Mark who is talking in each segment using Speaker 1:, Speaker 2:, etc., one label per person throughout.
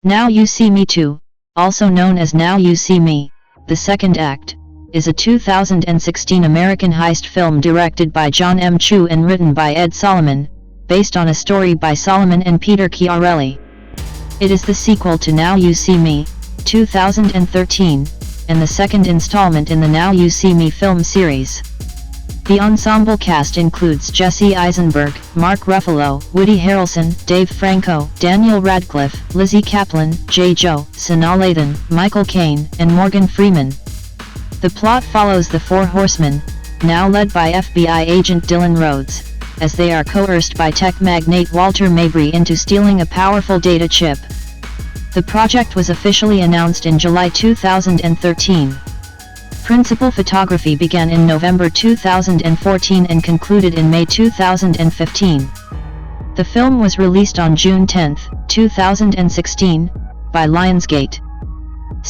Speaker 1: Now You See Me 2, also known as Now You See Me, the second act, is a 2016 American heist film directed by John M. Chu and written by Ed Solomon, based on a story by Solomon and Peter Chiarelli. It is the sequel to Now You See Me, 2013, and the second installment in the Now You See Me film series. The ensemble cast includes Jesse Eisenberg, Mark Ruffalo, Woody Harrelson, Dave Franco, Daniel Radcliffe, Lizzie Kaplan, J. Joe, Sanaa Lathan, Michael Caine, and Morgan Freeman. The plot follows the Four Horsemen, now led by FBI agent Dylan Rhodes, as they are coerced by tech magnate Walter Mabry into stealing a powerful data chip. The project was officially announced in July 2013. Principal photography began in November 2014 and concluded in May 2015. The film was released on June 10, 2016, by Lionsgate.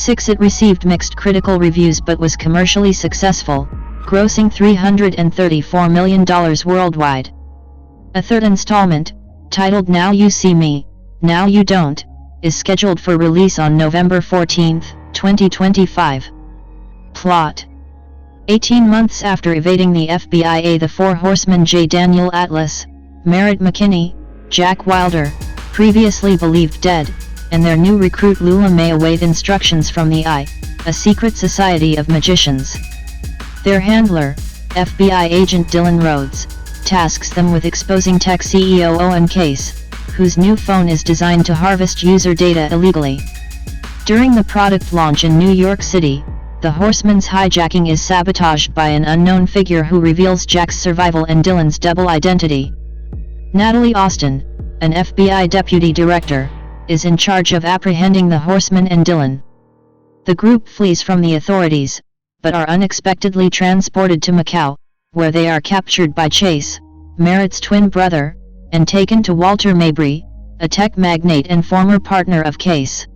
Speaker 1: It received mixed critical reviews but was commercially successful, grossing $334 million worldwide. A third installment, titled Now You See Me, Now You Don't, is scheduled for release on November 14, 2025. Plot: 18 months after evading the FBI, the Four Horsemen J. Daniel Atlas, Merritt McKinney, Jack Wilder, previously believed dead, and their new recruit Lula May await instructions from the I, a secret society of magicians. Their handler, FBI agent Dylan Rhodes, tasks them with exposing tech CEO Owen Case, whose new phone is designed to harvest user data illegally. During the product launch in New York City, the Horsemen's hijacking is sabotaged by an unknown figure who reveals Jack's survival and Dylan's double identity. Natalie Austin, an FBI deputy director, is in charge of apprehending the Horsemen and Dylan. The group flees from the authorities, but are unexpectedly transported to Macau, where they are captured by Chase, Merritt's twin brother, and taken to Walter Mabry, a tech magnate and former partner of Case.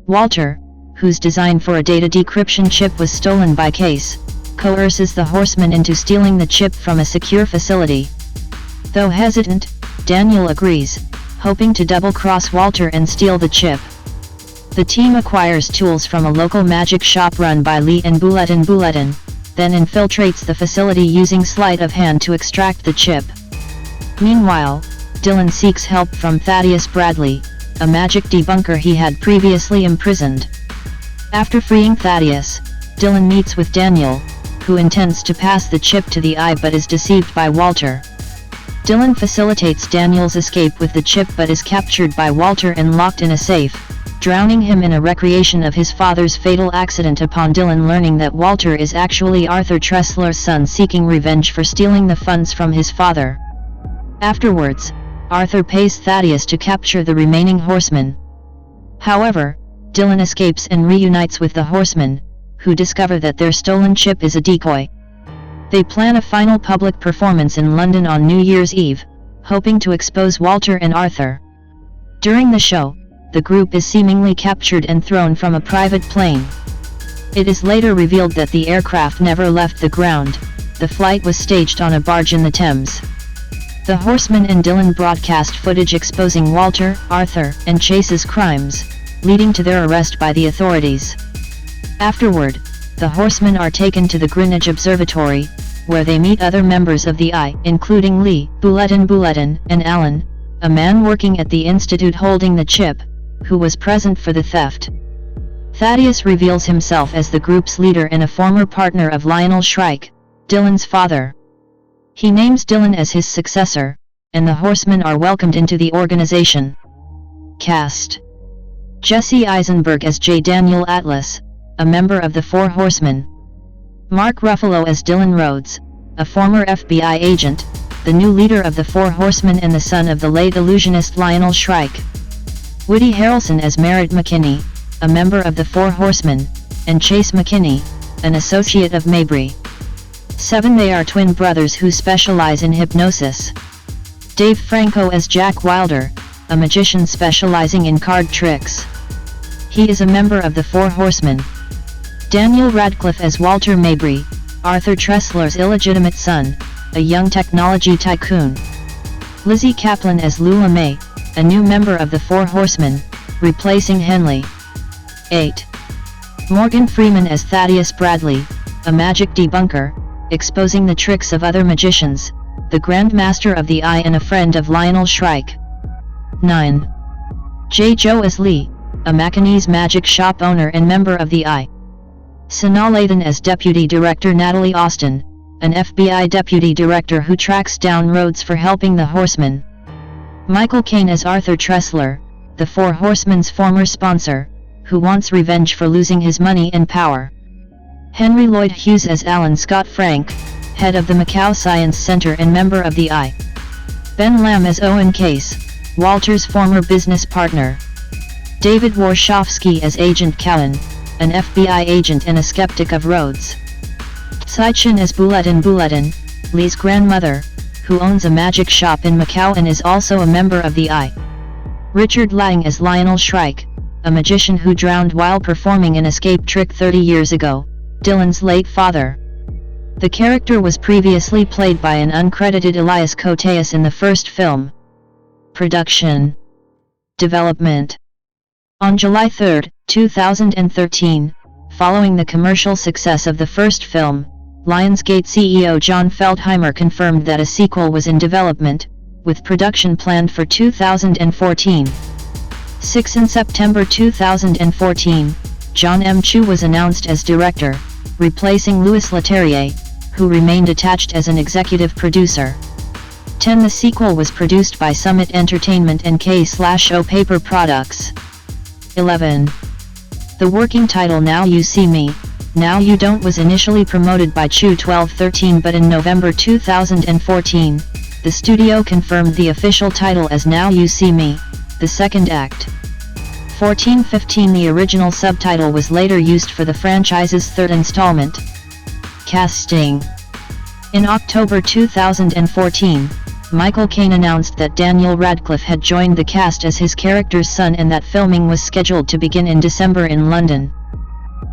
Speaker 1: Walter, whose design for a data decryption chip was stolen by Case, coerces the Horsemen into stealing the chip from a secure facility. Though hesitant, Daniel agrees, hoping to double-cross Walter and steal the chip. The team acquires tools from a local magic shop run by Lee and Bulletin, then infiltrates the facility using sleight of hand to extract the chip. Meanwhile, Dylan seeks help from Thaddeus Bradley, a magic debunker he had previously imprisoned. After freeing Thaddeus, Dylan meets with Daniel, who intends to pass the chip to the Eye but is deceived by Walter. Dylan facilitates Daniel's escape with the chip but is captured by Walter and locked in a safe, drowning him in a recreation of his father's fatal accident upon Dylan learning that Walter is actually Arthur Tressler's son seeking revenge for stealing the funds from his father. Afterwards, Arthur pays Thaddeus to capture the remaining Horsemen. However, Dylan escapes and reunites with the Horsemen, who discover that their stolen chip is a decoy. They plan a final public performance in London on New Year's Eve, hoping to expose Walter and Arthur. During the show, the group is seemingly captured and thrown from a private plane. It is later revealed that the aircraft never left the ground, the flight was staged on a barge in the Thames. The Horsemen and Dylan broadcast footage exposing Walter, Arthur, and Chase's crimes, leading to their arrest by the authorities. Afterward, the Horsemen are taken to the Greenwich Observatory, where they meet other members of the Eye, including Lee, Bulletin, and Alan, a man working at the institute holding the chip, who was present for the theft. Thaddeus reveals himself as the group's leader and a former partner of Lionel Shrike, Dylan's father. He names Dylan as his successor, and the Horsemen are welcomed into the organization. Cast: Jesse Eisenberg as J. Daniel Atlas, a member of the Four Horsemen. Mark Ruffalo as Dylan Rhodes, a former FBI agent, the new leader of the Four Horsemen and the son of the late illusionist Lionel Shrike. Woody Harrelson as Merritt McKinney, a member of the Four Horsemen, and Chase McKinney, an associate of Mabry. They are twin brothers who specialize in hypnosis. Dave Franco as Jack Wilder, a magician specializing in card tricks. He is a member of the Four Horsemen. Daniel Radcliffe as Walter Mabry, Arthur Tressler's illegitimate son, a young technology tycoon. Lizzie Kaplan as Lula May, a new member of the Four Horsemen, replacing Henley. 8. Morgan Freeman as Thaddeus Bradley, a magic debunker, exposing the tricks of other magicians, the Grand Master of the Eye and a friend of Lionel Shrike. 9. J. Joe as Lee, a Macanese magic shop owner and member of the Eye. Sanaa Lathan as Deputy Director Natalie Austin, an FBI deputy director who tracks down Rhodes for helping the Horsemen. Michael Caine as Arthur Tressler, the Four Horsemen's former sponsor, who wants revenge for losing his money and power. Henry Lloyd Hughes as Alan Scott Frank, head of the Macau Science Center and member of the Eye. Ben Lamb as Owen Case, Walter's former business partner. David Warshawski as Agent Cowan, an FBI agent and a skeptic of Rhodes. Tsai Chin as Buletin, Lee's grandmother, who owns a magic shop in Macau and is also a member of the Eye. Richard Lang as Lionel Shrike, a magician who drowned while performing an escape trick 30 years ago, Dylan's late father. The character was previously played by an uncredited Elias Koteas in the first film. Production. Development. On July 3, 2013, following the commercial success of the first film, Lionsgate CEO John Feldheimer confirmed that a sequel was in development, with production planned for 2014. 6 In September 2014, John M. Chu was announced as director, replacing Louis Leterrier, who remained attached as an executive producer. 10 The sequel was produced by Summit Entertainment and K/O Paper Products. 11. The working title Now You See Me, Now You Don't was initially promoted by Chu 12/13, but in November 2014, the studio confirmed the official title as Now You See Me, the second act. 14/15 The original subtitle was later used for the franchise's third installment. Casting. In October 2014, Michael Caine announced that Daniel Radcliffe had joined the cast as his character's son and that filming was scheduled to begin in December in London.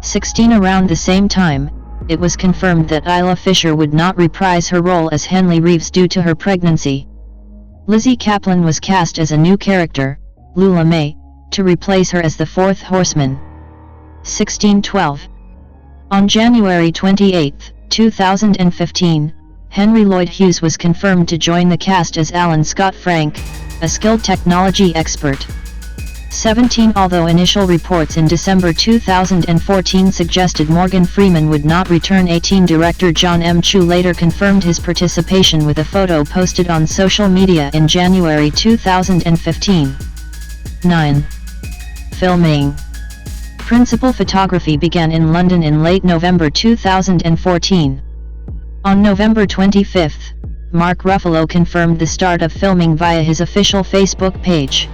Speaker 1: 16 Around the same time, it was confirmed that Isla Fisher would not reprise her role as Henley Reeves due to her pregnancy. Lizzie Kaplan was cast as a new character, Lula May, to replace her as the fourth horseman. 16/12. On January 28, 2015, Henry Lloyd Hughes was confirmed to join the cast as Alan Scott Frank, a skilled technology expert. 17 Although initial reports in December 2014 suggested Morgan Freeman would not return, 18 Director John M. Chu later confirmed his participation with a photo posted on social media in January 2015. 9. Filming. Principal photography began in London in late November 2014. On November 25, Mark Ruffalo confirmed the start of filming via his official Facebook page.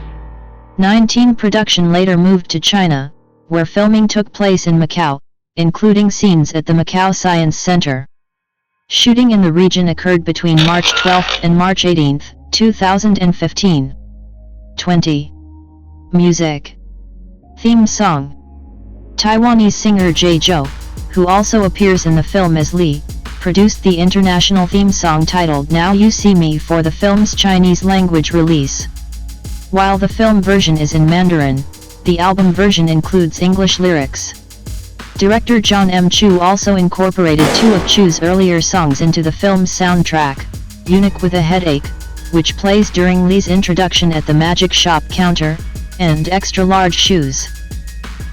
Speaker 1: 19 Production later moved to China, where filming took place in Macau, including scenes at the Macau Science Center. Shooting in the region occurred between March 12 and March 18, 2015. 20. Music. Theme song. Taiwanese singer J. Joe, who also appears in the film as Lee, produced the international theme song titled Now You See Me for the film's Chinese language release. While the film version is in Mandarin, the album version includes English lyrics. Director John M. Chu also incorporated two of Chu's earlier songs into the film's soundtrack, Eunuch with a Headache, which plays during Lee's introduction at the magic shop counter, and Extra Large Shoes.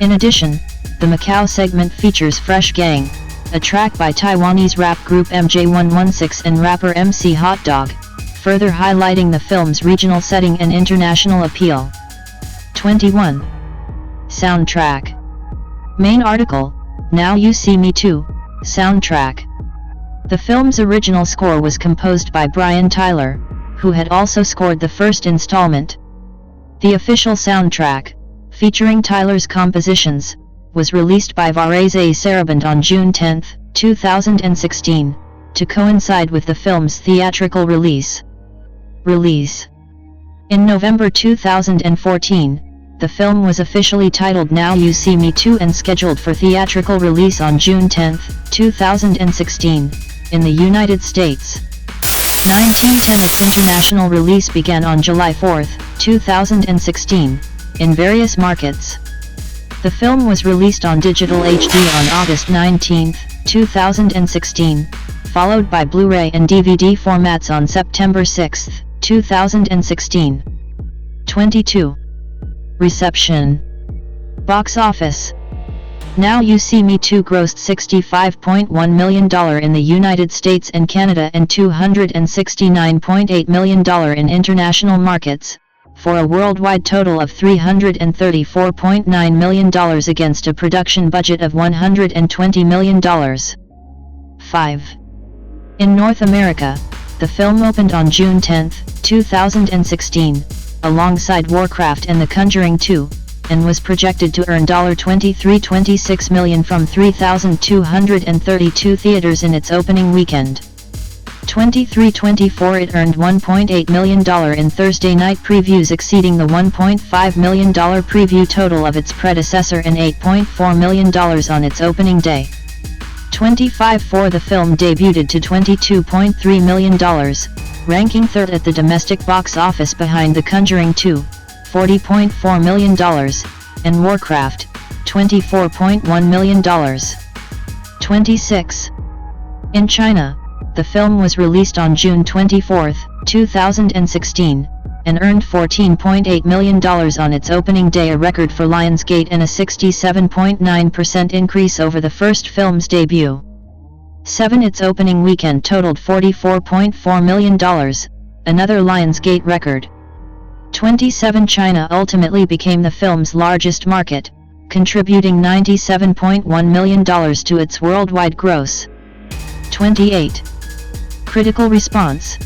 Speaker 1: In addition, the Macau segment features Fresh Gang, a track by Taiwanese rap group MJ116 and rapper MC Hot Dog, further highlighting the film's regional setting and international appeal. 21. Soundtrack. Main article, Now You See Me Too, soundtrack. The film's original score was composed by Brian Tyler, who had also scored the first installment. The official soundtrack, featuring Tyler's compositions, was released by Varese Sarabande on June 10, 2016, to coincide with the film's theatrical release. In November 2014, the film was officially titled Now You See Me Too and scheduled for theatrical release on June 10, 2016, in the United States. 1910 Its international release began on July 4, 2016, in various markets. The film was released on digital HD on August 19, 2016, followed by Blu-ray and DVD formats on September 6, 2016. 22. Reception. Box office. Now You See Me 2 grossed $65.1 million in the United States and Canada and $269.8 million in international markets, for a worldwide total of $334.9 million against a production budget of $120 million. 5. In North America, the film opened on June 10, 2016, alongside Warcraft and The Conjuring 2, and was projected to earn $23.26 million from 3,232 theaters in its opening weekend. 23-24 it earned $1.8 million in Thursday night previews, exceeding the $1.5 million preview total of its predecessor and $8.4 million on its opening day. 25-4 the film debuted to $22.3 million, ranking third at the domestic box office behind The Conjuring 2, $40.4 million, and Warcraft, $24.1 million. 26. In China, the film was released on June 24, 2016, and earned $14.8 million on its opening day, a record for Lionsgate and a 67.9% increase over the first film's debut. 7. Its opening weekend totaled $44.4 million, another Lionsgate record. 27. China ultimately became the film's largest market, contributing $97.1 million to its worldwide gross. 28. Critical response.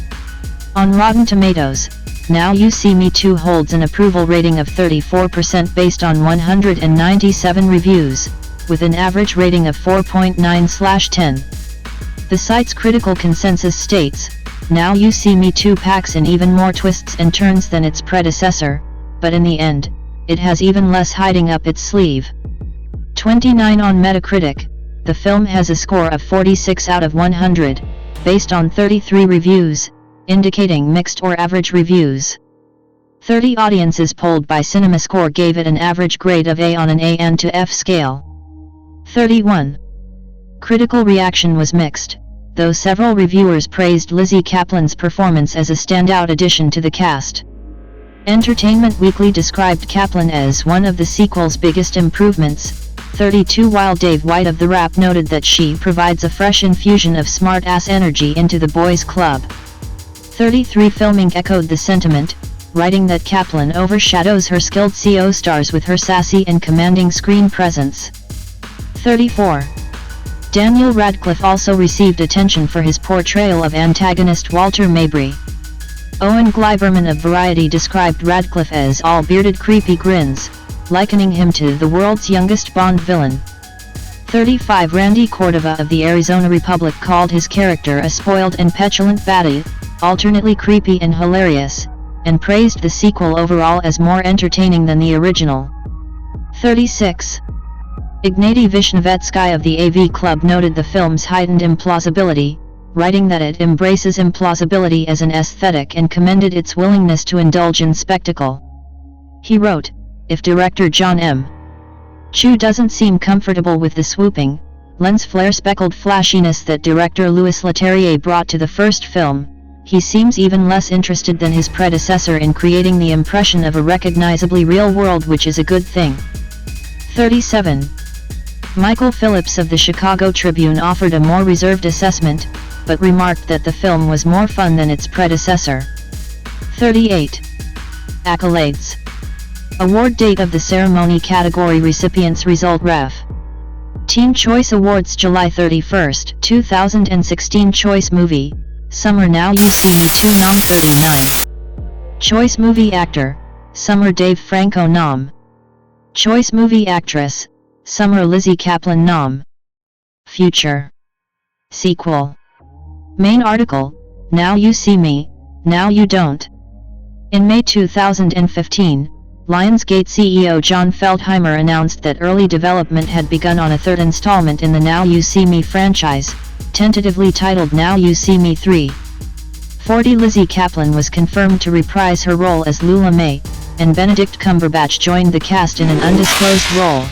Speaker 1: On Rotten Tomatoes, Now You See Me 2 holds an approval rating of 34% based on 197 reviews, with an average rating of 4.9/10. The site's critical consensus states, Now You See Me 2 packs in even more twists and turns than its predecessor, but in the end, it has even less hiding up its sleeve. 29. On Metacritic, the film has a score of 46 out of 100, based on 33 reviews, indicating mixed or average reviews. 30 audiences polled by CinemaScore gave it an average grade of A on an A to F scale. 31. Critical reaction was mixed, though several reviewers praised Lizzie Kaplan's performance as a standout addition to the cast. Entertainment Weekly described Kaplan as one of the sequel's biggest improvements. 32. While Dave White of The Wrap noted that she provides a fresh infusion of smart-ass energy into the boys' club. 33. Filming echoed the sentiment, writing that Kaplan overshadows her skilled CO stars with her sassy and commanding screen presence. 34. Daniel Radcliffe also received attention for his portrayal of antagonist Walter Mabry. Owen Gleiberman of Variety described Radcliffe as all bearded creepy grins, likening him to the world's youngest Bond villain. 35. Randy Cordova of the Arizona Republic called his character a spoiled and petulant baddie, alternately creepy and hilarious, and praised the sequel overall as more entertaining than the original. 36. Ignatiy Vishnevetsky of the AV Club noted the film's heightened implausibility, writing that it embraces implausibility as an aesthetic and commended its willingness to indulge in spectacle. He wrote, "If director John M. Chu doesn't seem comfortable with the swooping, lens flare speckled flashiness that director Louis Leterrier brought to the first film, he seems even less interested than his predecessor in creating the impression of a recognizably real world, which is a good thing." 37. Michael Phillips of the Chicago Tribune offered a more reserved assessment, but remarked that the film was more fun than its predecessor. 38. Accolades. Award date of the ceremony. Category recipients. Result. Ref. Teen Choice Awards July 31, 2016. Choice Movie, Summer Now You See Me 2 Nom 39. Choice Movie Actor, Summer Dave Franco Nom. Choice Movie Actress, Summer Lizzie Kaplan Nom. Future Sequel. Main article, Now You See Me, Now You Don't. In May 2015, Lionsgate CEO John Feldheimer announced that early development had begun on a third installment in the Now You See Me franchise, tentatively titled Now You See Me 3. 40. Lizzie Kaplan was confirmed to reprise her role as Lula May, and Benedict Cumberbatch joined the cast in an undisclosed role.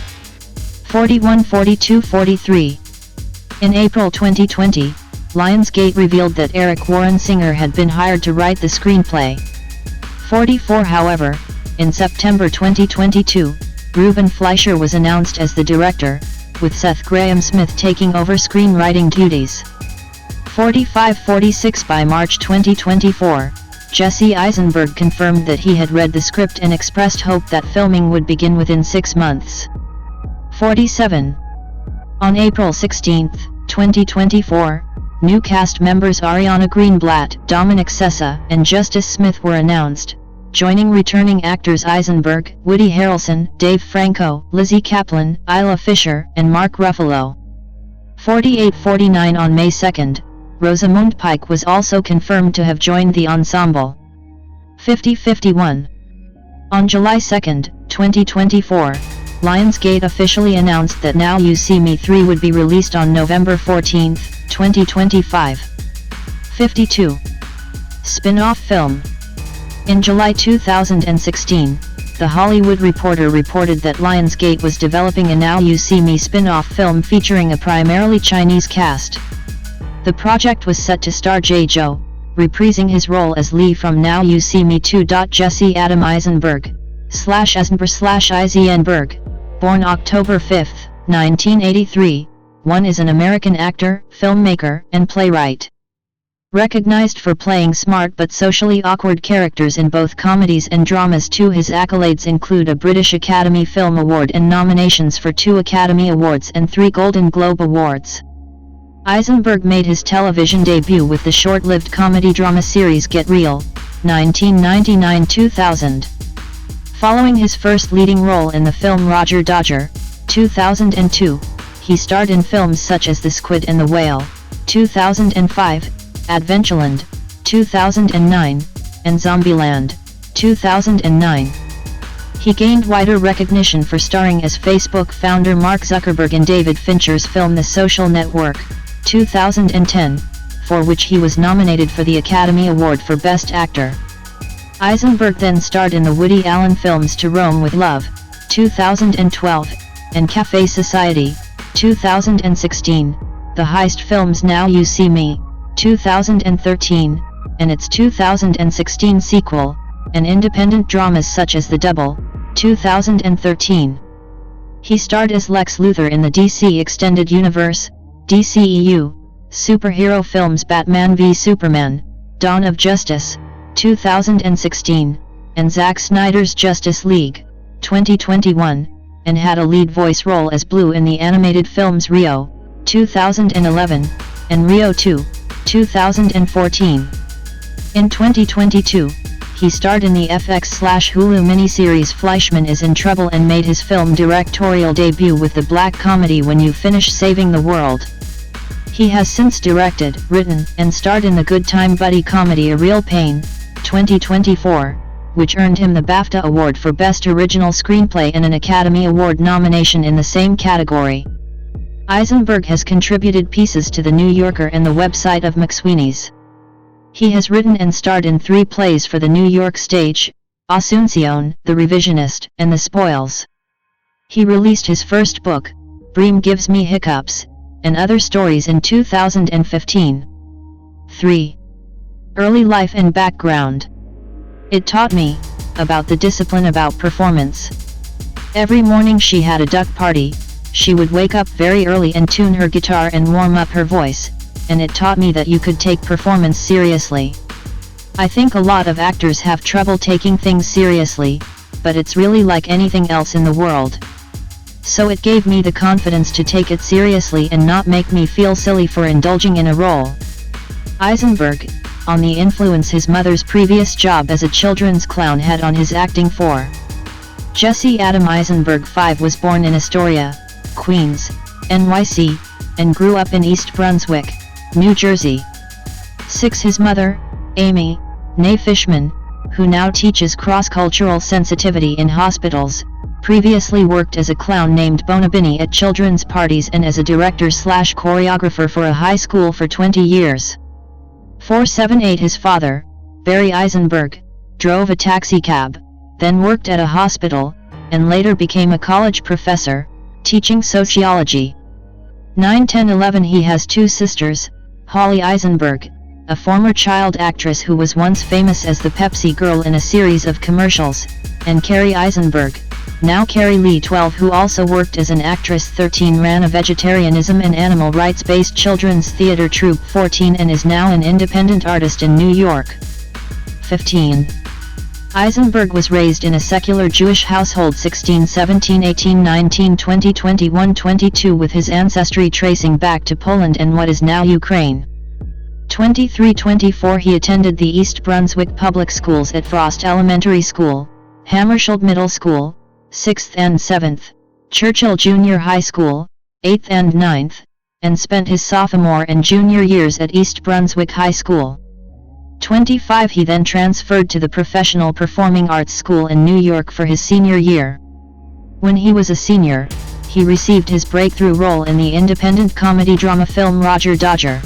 Speaker 1: 41 42 43. In April 2020, Lionsgate revealed that Eric Warren Singer had been hired to write the screenplay. 44 However, in September 2022, Ruben Fleischer was announced as the director, with Seth Grahame-Smith taking over screenwriting duties. 45-46 By March 2024, Jesse Eisenberg confirmed that he had read the script and expressed hope that filming would begin within 6 months. 47. On April 16, 2024, new cast members Ariana Greenblatt, Dominic Sessa, and Justice Smith were announced, joining returning actors Eisenberg, Woody Harrelson, Dave Franco, Lizzie Kaplan, Isla Fisher, and Mark Ruffalo. 48-49 On May 2, Rosamund Pike was also confirmed to have joined the ensemble. 50-51. On July 2, 2024, Lionsgate officially announced that Now You See Me 3 would be released on November 14, 2025. 52. Spin-off film. In July 2016, The Hollywood Reporter reported that Lionsgate was developing a Now You See Me spin-off film featuring a primarily Chinese cast. The project was set to star Jay Zhou, reprising his role as Lee from Now You See Me 2. Jesse Adam Eisenberg, /Eisenberg, born October 5, 1983, is an American actor, filmmaker, and playwright. Recognized for playing smart but socially awkward characters in both comedies and dramas. His accolades include a British Academy Film Award and nominations for 2 Academy Awards and 3 Golden Globe Awards. Eisenberg made his television debut with the short-lived comedy-drama series Get Real, 1999-2000. Following his first leading role in the film Roger Dodger, 2002, he starred in films such as The Squid and the Whale, 2005, Adventureland, 2009, and Zombieland, 2009. He gained wider recognition for starring as Facebook founder Mark Zuckerberg in David Fincher's film The Social Network, 2010, for which he was nominated for the Academy Award for Best Actor. Eisenberg then starred in the Woody Allen films To Rome with Love, 2012, and Café Society, 2016, the heist films Now You See Me, 2013, and its 2016 sequel, and independent dramas such as The Double, 2013. He starred as Lex Luthor in the DC Extended Universe, DCEU, superhero films Batman v Superman, Dawn of Justice, 2016, and Zack Snyder's Justice League, 2021, and had a lead voice role as Blue in the animated films Rio, 2011, and Rio 2, 2014. In 2022, he starred in the FX/Hulu miniseries Fleischman is in Trouble and made his film directorial debut with the black comedy When You Finish Saving the World. He has since directed, written, and starred in the Good Time buddy comedy A Real Pain, 2024, which earned him the BAFTA Award for Best Original Screenplay and an Academy Award nomination in the same category. Eisenberg has contributed pieces to The New Yorker and the website of McSweeney's. He has written and starred in 3 plays for the New York stage, Asuncion, The Revisionist, and The Spoils. He released his first book, Bream Gives Me Hiccups, and Other Stories in 2015. 3. Early life and background. It taught me about the discipline about performance. Every morning she had a duck party. She would wake up very early and tune her guitar and warm up her voice, and it taught me that you could take performance seriously. I think a lot of actors have trouble taking things seriously, but it's really like anything else in the world. So it gave me the confidence to take it seriously and not make me feel silly for indulging in a role. Eisenberg, on the influence his mother's previous job as a children's clown had on his acting for. Jesse Adam Eisenberg V was born in Astoria, Queens, NYC, and grew up in East Brunswick, New Jersey. 6. His mother, Amy, née Fishman, who now teaches cross-cultural sensitivity in hospitals, previously worked as a clown named Bonabini at children's parties and as a director/choreographer for a high school for 20 years. 478 His father, Barry Eisenberg, drove a taxicab, then worked at a hospital, and later became a college professor, teaching sociology. 9, 10, 11. He has two sisters, Holly Eisenberg, a former child actress who was once famous as the Pepsi girl in a series of commercials, and Carrie Eisenberg, now Carrie Lee, 12, who also worked as an actress. 13, ran a vegetarianism and animal rights-based children's theater troupe. 14, and is now an independent artist in New York. 15. Eisenberg was raised in a secular Jewish household. 16, 17, 18, 19, 20, 21, 22, with his ancestry tracing back to Poland and what is now Ukraine. 23, 24, he attended the East Brunswick Public Schools at Frost Elementary School, Hammarskjöld Middle School, 6th and 7th, Churchill Junior High School, 8th and 9th, and spent his sophomore and junior years at East Brunswick High School. 25, he then transferred to the Professional Performing Arts School in New York for his senior year. When he was a senior, he received his breakthrough role in the independent comedy drama film Roger Dodger.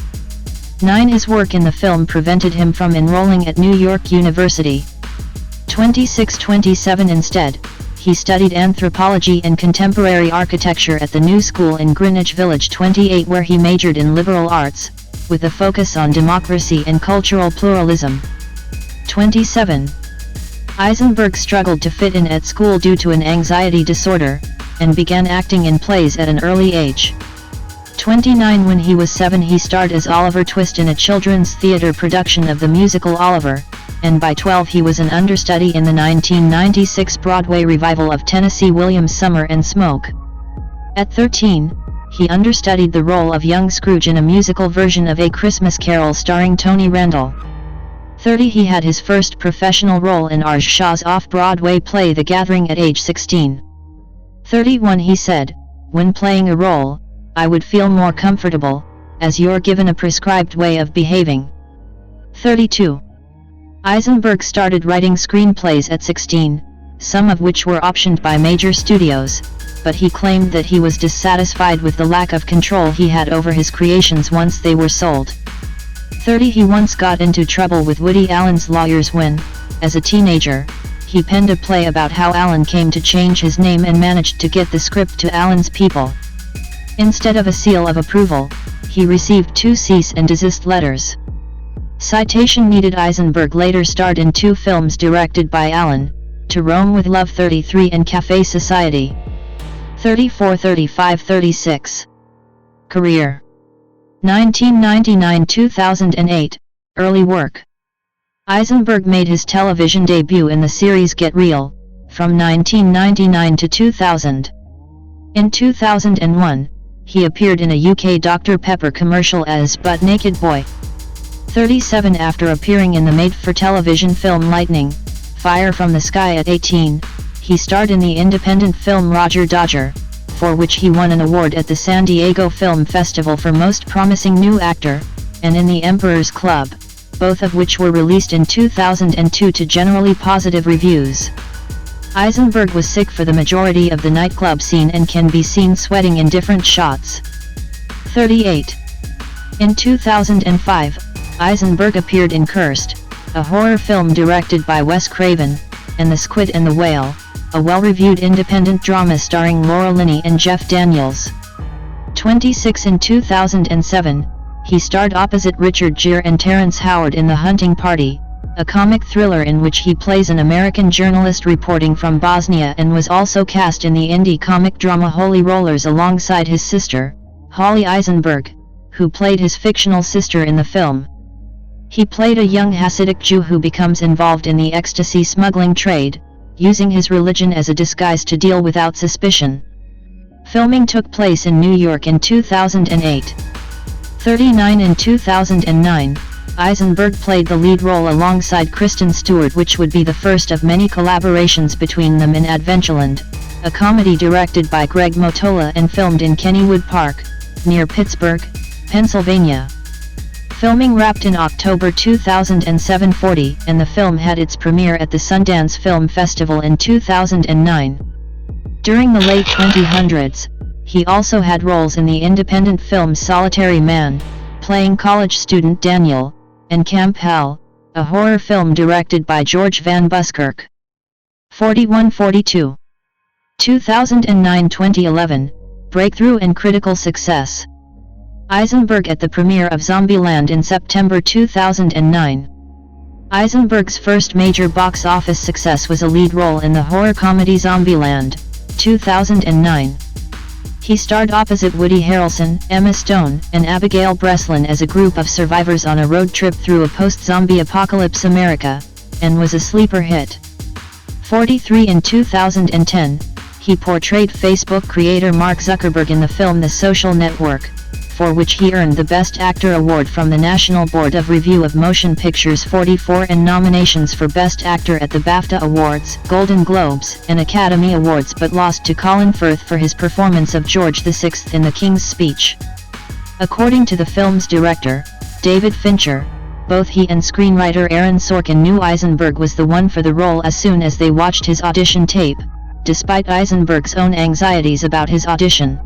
Speaker 1: 9, his work in the film prevented him from enrolling at New York University. 26, 27, instead, he studied anthropology and contemporary architecture at the New School in Greenwich Village. 28, where he majored in liberal arts, with a focus on democracy and cultural pluralism. 27. Eisenberg struggled to fit in at school due to an anxiety disorder, and began acting in plays at an early age. 29, when he was 7, he starred as Oliver Twist in a children's theater production of the musical Oliver, and by 12 he was an understudy in the 1996 Broadway revival of Tennessee Williams' Summer and Smoke. At 13, he understudied the role of young Scrooge in a musical version of A Christmas Carol starring Tony Randall. 30, he had his first professional role in Arj Shah's off-Broadway play The Gathering at age 16. 31, he said, "When playing a role, I would feel more comfortable, as you're given a prescribed way of behaving." 32. Eisenberg started writing screenplays at 16, some of which were optioned by major studios, but he claimed that he was dissatisfied with the lack of control he had over his creations once they were sold. 30, he once got into trouble with Woody Allen's lawyers when, as a teenager, he penned a play about how Allen came to change his name and managed to get the script to Allen's people. Instead of a seal of approval, he received 2 cease and desist letters. Citation needed. Eisenberg later starred in 2 films directed by Allen, To Rome with Love 33 and Café Society. 34, 35, 36. Career. 1999-2008, early work. Eisenberg made his television debut in the series Get Real, from 1999 to 2000. In 2001, he appeared in a UK Dr. Pepper commercial as Butt Naked Boy. 37, after appearing in the made-for-television film Lightning, Fire from the Sky at 18, he starred in the independent film Roger Dodger, for which he won an award at the San Diego Film Festival for Most Promising New Actor, and in The Emperor's Club, both of which were released in 2002 to generally positive reviews. Eisenberg was sick for the majority of the nightclub scene and can be seen sweating in different shots. 38. In 2005, Eisenberg appeared in Cursed, a horror film directed by Wes Craven, and The Squid and the Whale, a well-reviewed independent drama starring Laura Linney and Jeff Daniels. 26. In 2007, he starred opposite Richard Gere and Terrence Howard in The Hunting Party, a comic thriller in which he plays an American journalist reporting from Bosnia, and was also cast in the indie comic drama Holy Rollers alongside his sister, Holly Eisenberg, who played his fictional sister in the film. He played a young Hasidic Jew who becomes involved in the ecstasy smuggling trade, using his religion as a disguise to deal without suspicion. Filming took place in New York in 2008. 39. In 2009, Eisenberg played the lead role alongside Kristen Stewart, which would be the first of many collaborations between them in Adventureland, a comedy directed by Greg Motola and filmed in Kennywood Park, near Pittsburgh, Pennsylvania. Filming wrapped in October 2007. 40, and the film had its premiere at the Sundance Film Festival in 2009. During the late 2000s, he also had roles in the independent film Solitary Man, playing college student Daniel, and Camp Hell, a horror film directed by George Van Buskirk. 41-42. 2009-2011, breakthrough and critical success. Eisenberg at the premiere of Zombieland in September 2009. Eisenberg's first major box office success was a lead role in the horror comedy Zombieland, 2009. He starred opposite Woody Harrelson, Emma Stone, and Abigail Breslin as a group of survivors on a road trip through a post-zombie apocalypse America, and was a sleeper hit. 43. In 2010, he portrayed Facebook creator Mark Zuckerberg in the film The Social Network, for which he earned the Best Actor award from the National Board of Review of Motion Pictures. 44. And nominations for Best Actor at the BAFTA Awards, Golden Globes, and Academy Awards, but lost to Colin Firth for his performance of George VI in The King's Speech. According to the film's director, David Fincher, both he and screenwriter Aaron Sorkin knew Eisenberg was the one for the role as soon as they watched his audition tape, despite Eisenberg's own anxieties about his audition.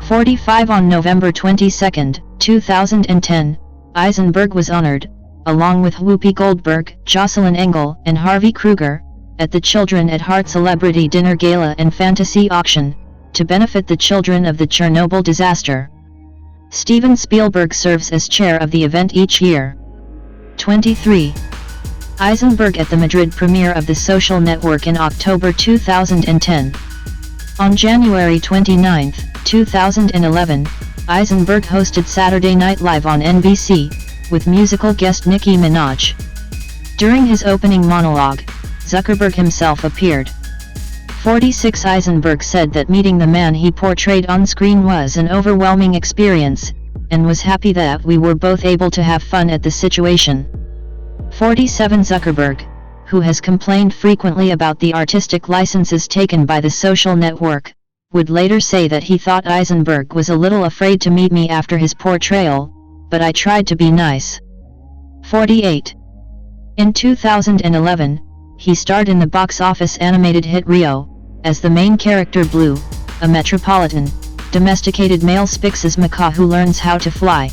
Speaker 1: 45. On November 22, 2010, Eisenberg was honored, along with Whoopi Goldberg, Jocelyn Engel, and Harvey Kruger, at the Children at Heart Celebrity Dinner Gala and Fantasy Auction, to benefit the children of the Chernobyl disaster. Steven Spielberg serves as chair of the event each year. 23. Eisenberg at the Madrid premiere of The Social Network in October 2010. On January 29, 2011, Eisenberg hosted Saturday Night Live on NBC, with musical guest Nicki Minaj. During his opening monologue, Zuckerberg himself appeared. 46. Eisenberg said that meeting the man he portrayed on screen was an overwhelming experience, and was happy that we were both able to have fun at the situation. 47. Zuckerberg, who has complained frequently about the artistic licenses taken by The Social Network, would later say that he thought Eisenberg was a little afraid to meet me after his portrayal, but I tried to be nice. 48. In 2011, he starred in the box office animated hit Rio, as the main character Blue, a metropolitan, domesticated male Spix's macaw who learns how to fly.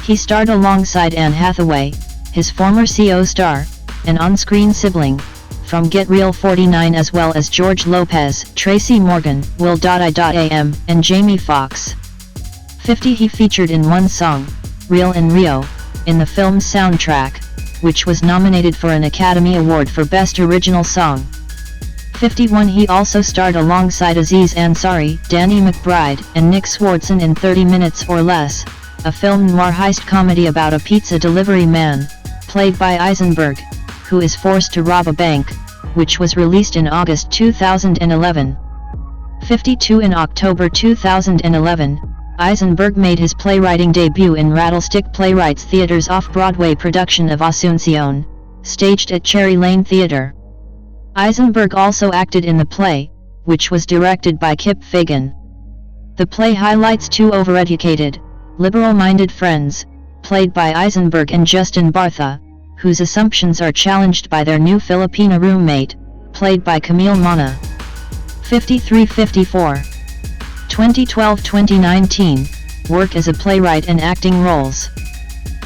Speaker 1: He starred alongside Anne Hathaway, his former CO star, an on-screen sibling, from Get Real. 49. As well as George Lopez, Tracy Morgan, Will.I.am, and Jamie Foxx. 50. He featured in one song, Real in Rio, in the film's soundtrack, which was nominated for an Academy Award for Best Original Song. 51. He also starred alongside Aziz Ansari, Danny McBride, and Nick Swardson in 30 Minutes or Less, a film noir heist comedy about a pizza delivery man, played by Eisenberg, who is forced to rob a bank, which was released in August 2011. 52. In October 2011, Eisenberg made his playwriting debut in Rattlestick Playwrights Theater's off-Broadway production of Asuncion, staged at Cherry Lane Theater. Eisenberg also acted in the play, which was directed by Kip Fagan. The play highlights two overeducated, liberal-minded friends, played by Eisenberg and Justin Bartha, whose assumptions are challenged by their new Filipina roommate, played by Camille Mana. 53-54. 2012-2019, work as a playwright and acting roles.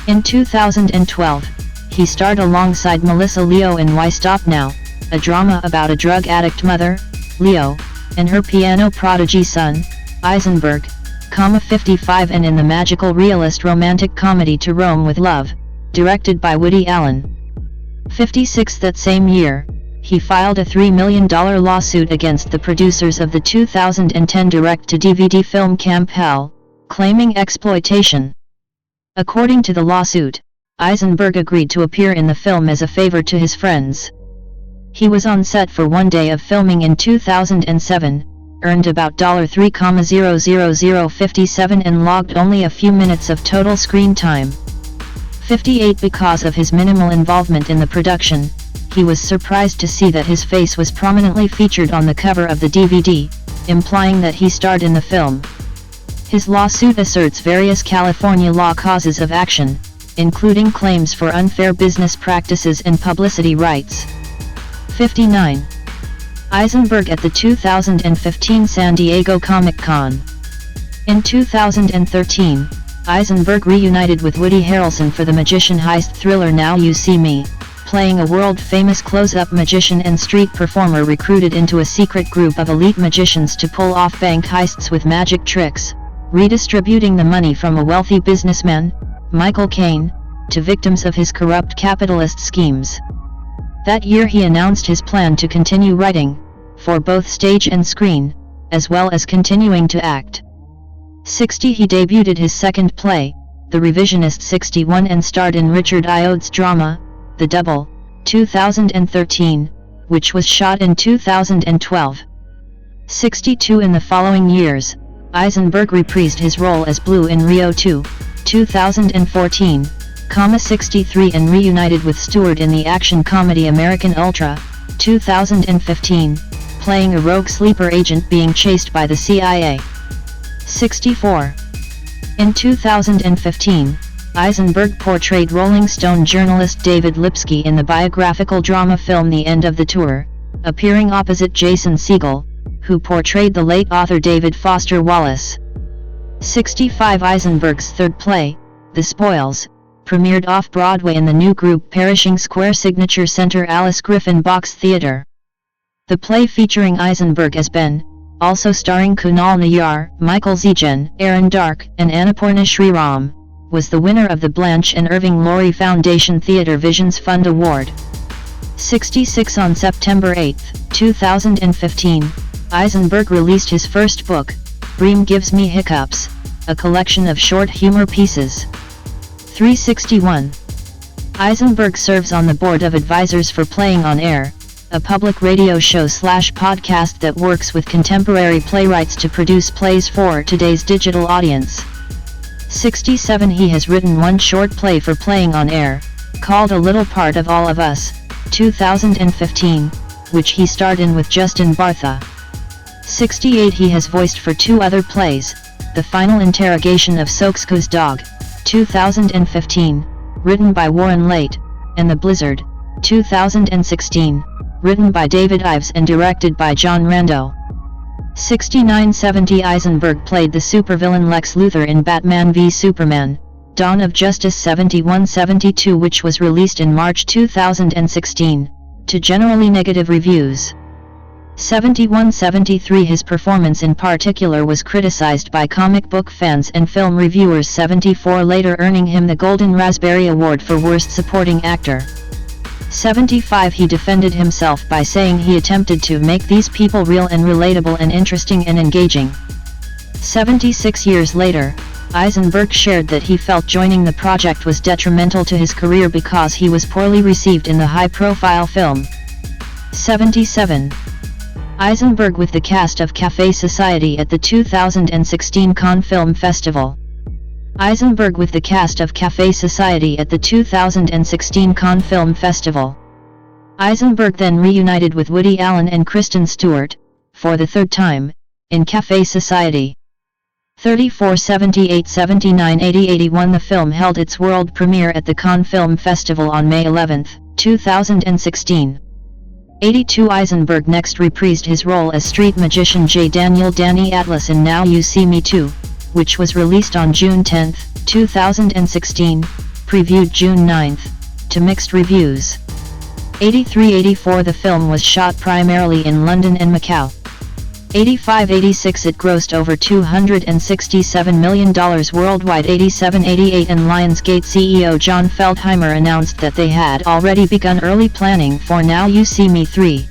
Speaker 1: In 2012, he starred alongside Melissa Leo in Why Stop Now, a drama about a drug addict mother, Leo, and her piano prodigy son, Eisenberg, 55, and in the magical realist romantic comedy To Rome with Love, directed by Woody Allen. 56. That same year, he filed a $3 million lawsuit against the producers of the 2010 direct-to-DVD film Camp Hell, claiming exploitation. According to the lawsuit, Eisenberg agreed to appear in the film as a favor to his friends. He was on set for one day of filming in 2007, earned about $3,00057 and logged only a few minutes of total screen time. 58. Because of his minimal involvement in the production, he was surprised to see that his face was prominently featured on the cover of the DVD, implying that he starred in the film. His lawsuit asserts various California law causes of action, including claims for unfair business practices and publicity rights. 59. Eisenberg at the 2015 San Diego Comic-Con. In 2013, Eisenberg reunited with Woody Harrelson for the magician heist thriller Now You See Me, playing a world-famous close-up magician and street performer recruited into a secret group of elite magicians to pull off bank heists with magic tricks, redistributing the money from a wealthy businessman, Michael Caine, to victims of his corrupt capitalist schemes. That year he announced his plan to continue writing, for both stage and screen, as well as continuing to act. 60 He debuted his second play, The Revisionist 61, and starred in Richard Iode's drama, The Double, 2013, which was shot in 2012. 62 In the following years, Eisenberg reprised his role as Blue in Rio 2, 2014, 63 and reunited with Stewart in the action comedy American Ultra, 2015, playing a rogue sleeper agent being chased by the CIA. 64. In 2015, Eisenberg portrayed Rolling Stone journalist David Lipsky in the biographical drama film The End of the Tour, appearing opposite Jason Segel, who portrayed the late author David Foster Wallace. 65 Eisenberg's third play, The Spoils, premiered off-Broadway in the new group Perishing Square Signature Center Alice Griffin Box Theatre. The play featuring Eisenberg as Ben, also starring Kunal Nayyar, Michael Zejan, Aaron Dark, and Annapurna Sriram, was the winner of the Blanche and Irving Laurie Foundation Theatre Visions Fund Award. 66 On September 8, 2015, Eisenberg released his first book, Bream Gives Me Hiccups, a collection of short humor pieces. 361. Eisenberg serves on the board of advisors for Playing on Air, a public radio show/podcast that works with contemporary playwrights to produce plays for today's digital audience. 67 He has written one short play for Playing on Air, called A Little Part of All of Us, 2015, which he starred in with Justin Bartha. 68 He has voiced for two other plays, The Final Interrogation of Soxko's Dog, 2015, written by Warren Leight, and The Blizzard, 2016, written by David Ives and directed by John Rando. 69-70 Eisenberg played the supervillain Lex Luthor in Batman v Superman, Dawn of Justice 71-72, which was released in March 2016, to generally negative reviews. 71-73 His performance in particular was criticized by comic book fans and film reviewers. 74 later earning him the Golden Raspberry Award for Worst Supporting Actor. 75 He defended himself by saying he attempted to make these people real and relatable and interesting and engaging. 76 years later, Eisenberg shared that he felt joining the project was detrimental to his career because he was poorly received in the high-profile film. 77. Eisenberg with the cast of Café Society at the 2016 Cannes Film Festival. Eisenberg with the cast of Café Society at the 2016 Cannes Film Festival. Eisenberg then reunited with Woody Allen and Kristen Stewart, for the third time, in Café Society. 34 78 79 80 81 The film held its world premiere at the Cannes Film Festival on May 11, 2016. 82 Eisenberg next reprised his role as street magician J. Daniel Danny Atlas in Now You See Me Too, which was released on June 10, 2016, previewed June 9, to mixed reviews. 83-84 The film was shot primarily in London and Macau. 85-86 It grossed over $267 million worldwide. 87-88 And Lionsgate CEO John Feldheimer announced that they had already begun early planning for Now You See Me 3.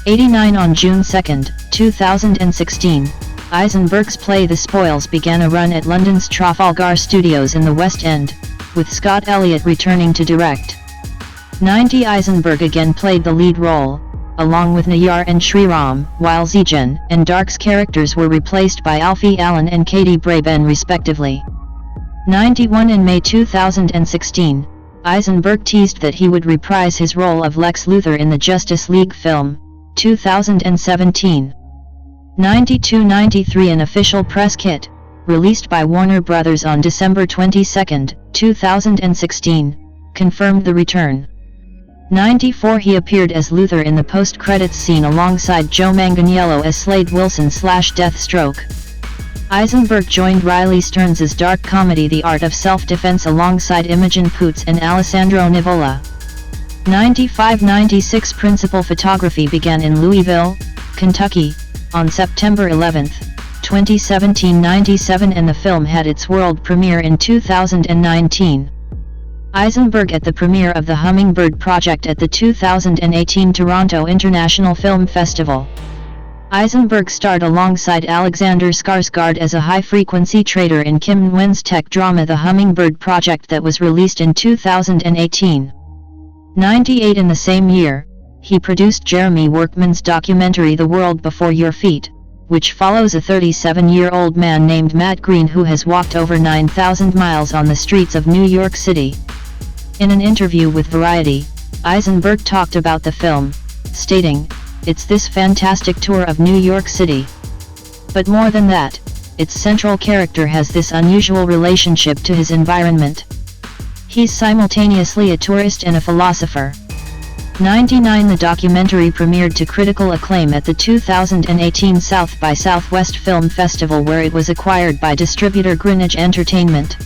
Speaker 1: 89 On June 2, 2016, Eisenberg's play The Spoils began a run at London's Trafalgar Studios in the West End, with Scott Elliott returning to direct. 90 Eisenberg again played the lead role, along with Nayyar and Sriram, while Zejan and Dark's characters were replaced by Alfie Allen and Katie Braben respectively. 91 In May 2016, Eisenberg teased that he would reprise his role of Lex Luthor in the Justice League film, 2017. 92-93 An official press kit, released by Warner Bros. On December 22, 2016, confirmed the return. 94 He appeared as Luthor in the post-credits scene alongside Joe Manganiello as Slade Wilson/Deathstroke. Eisenberg joined Riley Stearns' dark comedy The Art of Self-Defense alongside Imogen Poots and Alessandro Nivola. 95-96 Principal photography began in Louisville, Kentucky, on September 11, 2017-97 and the film had its world premiere in 2019. Eisenberg at the premiere of the Hummingbird Project at the 2018 Toronto International Film Festival. Eisenberg starred alongside Alexander Skarsgård as a high-frequency trader in Kim Nguyen's tech drama The Hummingbird Project that was released in 2018. 98 in the same year, he produced Jeremy Workman's documentary The World Before Your Feet, which follows a 37-year-old man named Matt Green who has walked over 9,000 miles on the streets of New York City. In an interview with Variety, Eisenberg talked about the film, stating, "It's this fantastic tour of New York City. But more than that, its central character has this unusual relationship to his environment. He's simultaneously a tourist and a philosopher." 99 The documentary premiered to critical acclaim at the 2018 South by Southwest Film Festival where it was acquired by distributor Greenwich Entertainment.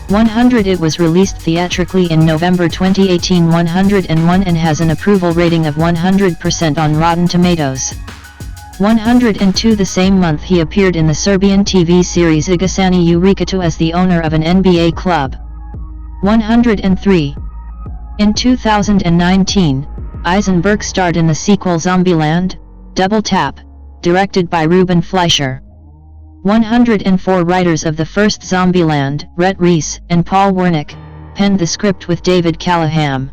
Speaker 1: 100 It was released theatrically in November 2018 101 and has an approval rating of 100% on Rotten Tomatoes. 102 The same month he appeared in the Serbian TV series Igasani Urikatu as the owner of an NBA club. 103 In 2019, Eisenberg starred in the sequel Zombieland, Double Tap, directed by Ruben Fleischer. 104 Writers of the first Zombieland, Rhett Reese and Paul Wernick, penned the script with David Callahan.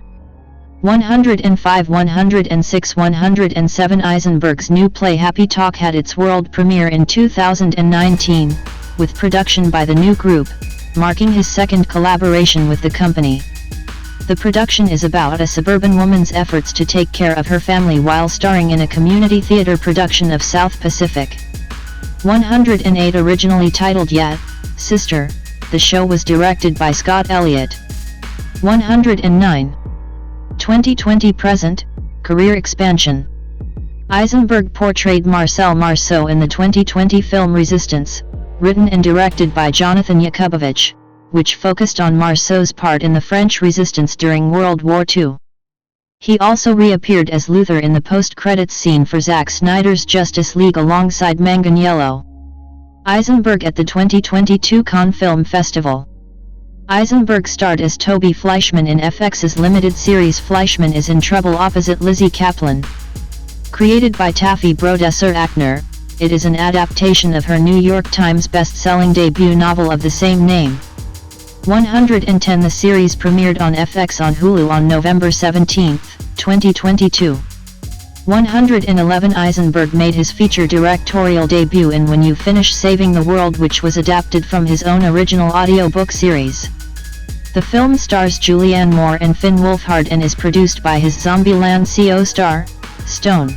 Speaker 1: 105 106 107 Eisenberg's new play Happy Talk had its world premiere in 2019, with production by the New Group, marking his second collaboration with the company. The production is about a suburban woman's efforts to take care of her family while starring in a community theater production of South Pacific. 108 Originally titled Yet, Sister, the show was directed by Scott Elliott. 109 2020 Present, Career Expansion. Eisenberg portrayed Marcel Marceau in the 2020 film Resistance, written and directed by Jonathan Yakubovich, which focused on Marceau's part in the French resistance during World War II. He also reappeared as Luther in the post-credits scene for Zack Snyder's Justice League alongside Manganiello. Eisenberg at the 2022 Cannes Film Festival. Eisenberg starred as Toby Fleischman in FX's limited series Fleischman is in Trouble opposite Lizzie Kaplan. Created by Taffy Brodesser-Akner, it is an adaptation of her New York Times best-selling debut novel of the same name. 110 The series premiered on FX on Hulu on November 17, 2022. 111 Eisenberg made his feature directorial debut in When You Finish Saving the World, which was adapted from his own original audiobook series. The film stars Julianne Moore and Finn Wolfhard and is produced by his Zombieland co-star, Stone.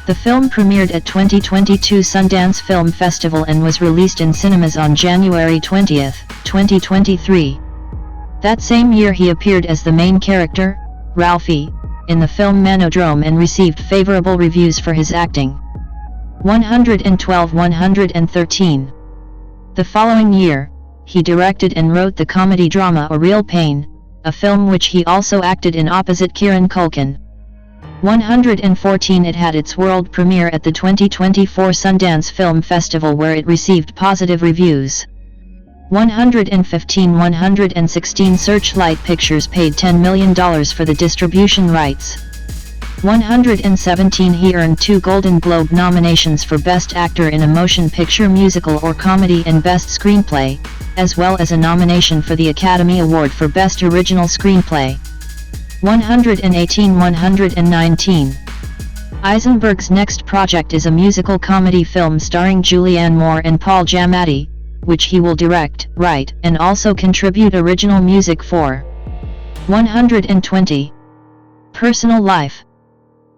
Speaker 1: The film premiered at 2022 Sundance Film Festival and was released in cinemas on January 20, 2023. That same year he appeared as the main character, Ralphie, in the film Manodrome and received favorable reviews for his acting. 112 113 The following year, he directed and wrote the comedy drama A Real Pain, a film which he also acted in opposite Kieran Culkin. 114 It had its world premiere at the 2024 Sundance Film Festival where it received positive reviews. 115 116 Searchlight Pictures paid $10 million for the distribution rights. 117 He earned 2 Golden Globe nominations for Best Actor in a Motion Picture Musical or Comedy and Best Screenplay, as well as a nomination for the Academy Award for Best Original Screenplay. 118 119 Eisenberg's next project is a musical comedy film starring Julianne Moore and Paul Giamatti, which he will direct, write, and also contribute original music for. 120 Personal life.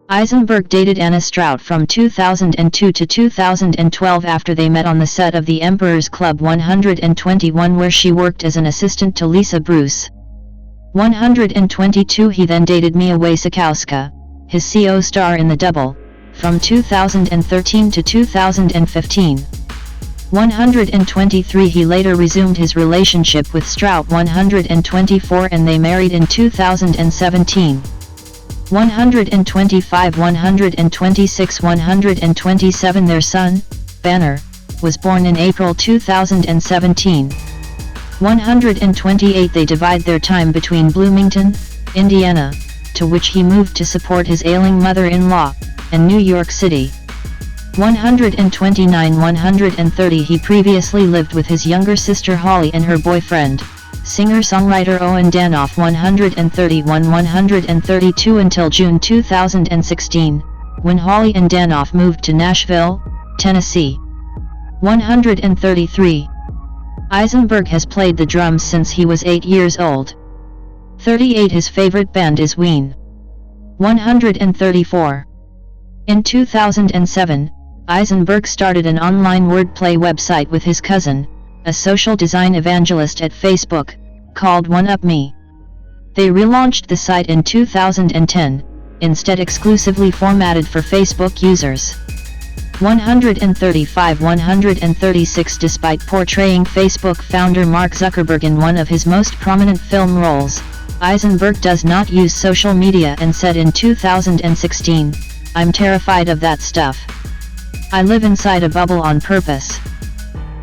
Speaker 1: Eisenberg dated Anna Strout from 2002 to 2012 after they met on the set of The Emperor's Club 121 where she worked as an assistant to Lisa Bruce. 122 He then dated Mia Wasikowska, his co-star in The Double, from 2013 to 2015. 123 He later resumed his relationship with Strout. 124 And they married in 2017. 125 126 127 Their son, Banner, was born in April 2017. 128 They divide their time between Bloomington, Indiana, to which he moved to support his ailing mother-in-law, and New York City. 129 130 He previously lived with his younger sister Holly and her boyfriend, singer-songwriter Owen Danoff. 131 132 Until June 2016, when Holly and Danoff moved to Nashville, Tennessee. 133 Eisenberg has played the drums since he was 8 years old. 38 His favorite band is wherein. 134 In 2007, Eisenberg started an online wordplay website with his cousin, a social design evangelist at Facebook, called One Up Me. They relaunched the site in 2010, instead exclusively formatted for Facebook users. 135 136 Despite portraying Facebook founder Mark Zuckerberg in one of his most prominent film roles, Eisenberg does not use social media and said in 2016, "I'm terrified of that stuff. I live inside a bubble on purpose."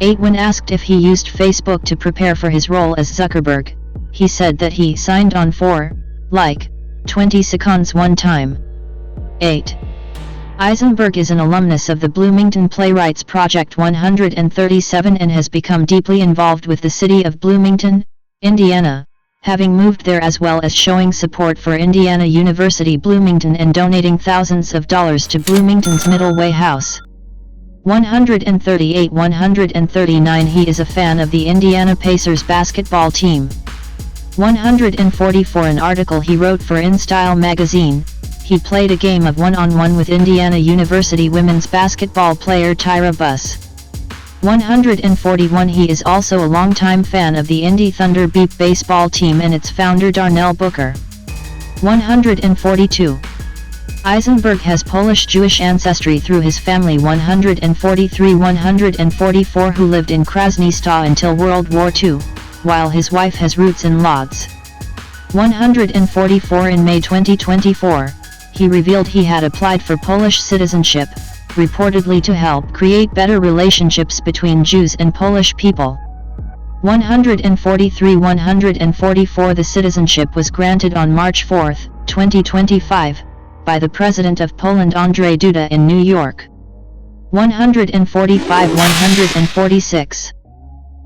Speaker 1: 8 When asked if he used Facebook to prepare for his role as Zuckerberg, he said that he signed on for, 20 seconds one time. 8 Eisenberg is an alumnus of the Bloomington Playwrights Project. 137 And has become deeply involved with the city of Bloomington, Indiana, having moved there as well as showing support for Indiana University Bloomington and donating thousands of dollars to Bloomington's Middle Way House. 138 139 He is a fan of the Indiana Pacers basketball team. 144 An article he wrote for InStyle magazine, he played a game of one-on-one with Indiana University women's basketball player Tyra Buss. 141 He is also a longtime fan of the Indy Thunder Beep baseball team and its founder Darnell Booker. 142 Eisenberg has Polish-Jewish ancestry through his family. 143 144 Who lived in Krasnystaw until World War II, while his wife has roots in Lodz. 144 In May 2024, he revealed he had applied for Polish citizenship, reportedly to help create better relationships between Jews and Polish people. 143 144 The citizenship was granted on March 4, 2025, by the President of Poland Andrzej Duda in New York. 145 146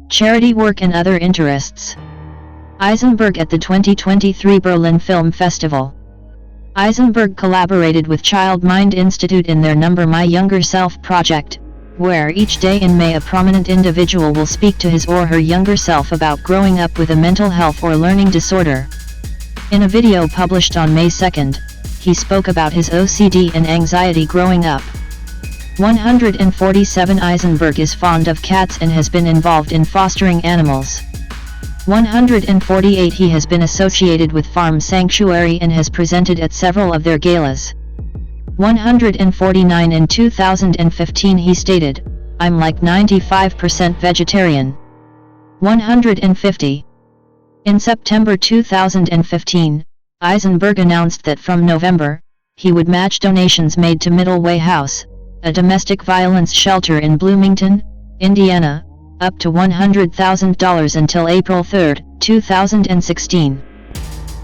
Speaker 1: Charity work and other interests. Eisenberg at the 2023 Berlin Film Festival. Eisenberg collaborated with Child Mind Institute in their My Younger Self project, where each day in May a prominent individual will speak to his or her younger self about growing up with a mental health or learning disorder. In a video published on May 2, he spoke about his OCD and anxiety growing up. 147 Eisenberg is fond of cats and has been involved in fostering animals. 148 He has been associated with Farm Sanctuary and has presented at several of their galas. 149 In 2015 he stated, "I'm like 95% vegetarian." 150 In September 2015, Eisenberg announced that from November, he would match donations made to Middle Way House, a domestic violence shelter in Bloomington, Indiana, up to $100,000 until April 3, 2016.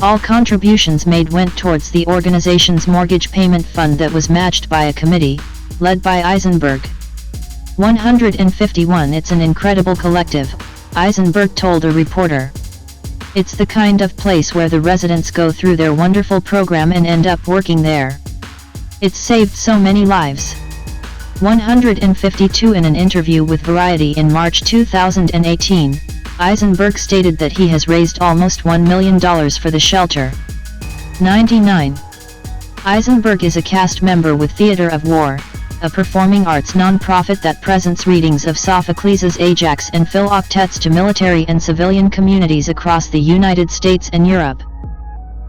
Speaker 1: All contributions made went towards the organization's mortgage payment fund that was matched by a committee, led by Eisenberg. 151 It's an incredible collective, Eisenberg told a reporter. It's the kind of place where the residents go through their wonderful program and end up working there. It's saved so many lives. 152 In an interview with Variety in March 2018, Eisenberg stated that he has raised almost $1 million for the shelter. 99 Eisenberg is a cast member with Theater of War, a performing arts non-profit that presents readings of Sophocles' Ajax and philoctets to military and civilian communities across the United States and Europe.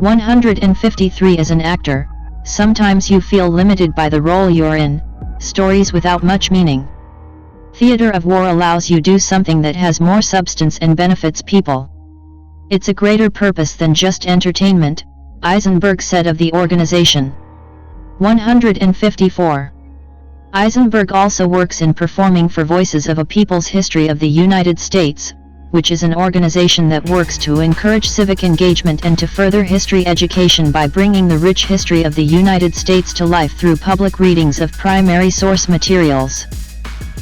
Speaker 1: 153 As an actor, sometimes you feel limited by the role you're in, stories without much meaning. Theater of war allows you do something that has more substance and benefits people. It's a greater purpose than just entertainment, Eisenberg said of the organization. 154. Eisenberg also works in performing for Voices of a People's History of the United States, which is an organization that works to encourage civic engagement and to further history education by bringing the rich history of the United States to life through public readings of primary source materials.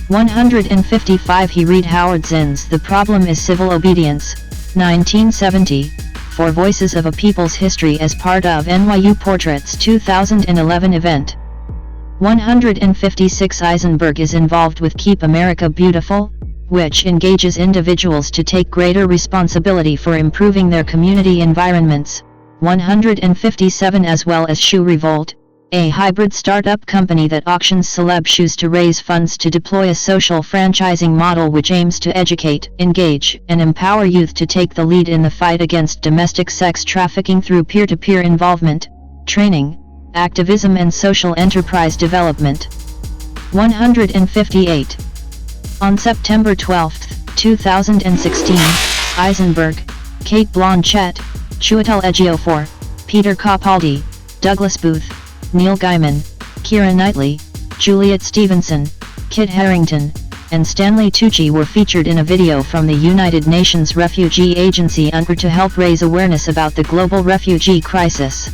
Speaker 1: 155. He read Howard Zinn's The Problem is Civil Obedience, 1970, for Voices of a People's History as part of NYU Portraits 2011 event. 156. Eisenberg is involved with Keep America Beautiful, which engages individuals to take greater responsibility for improving their community environments. 157. As well as Shoe Revolt, a hybrid startup company that auctions celeb shoes to raise funds to deploy a social franchising model which aims to educate, engage, and empower youth to take the lead in the fight against domestic sex trafficking through peer-to-peer involvement, training, activism and social enterprise development. 158. On September 12, 2016, Eisenberg, Kate Blanchett, Chiwetel Ejiofor, Peter Capaldi, Douglas Booth, Neil Gaiman, Keira Knightley, Juliet Stevenson, Kit Harington, and Stanley Tucci were featured in a video from the United Nations Refugee Agency UNRWA to help raise awareness about the global refugee crisis.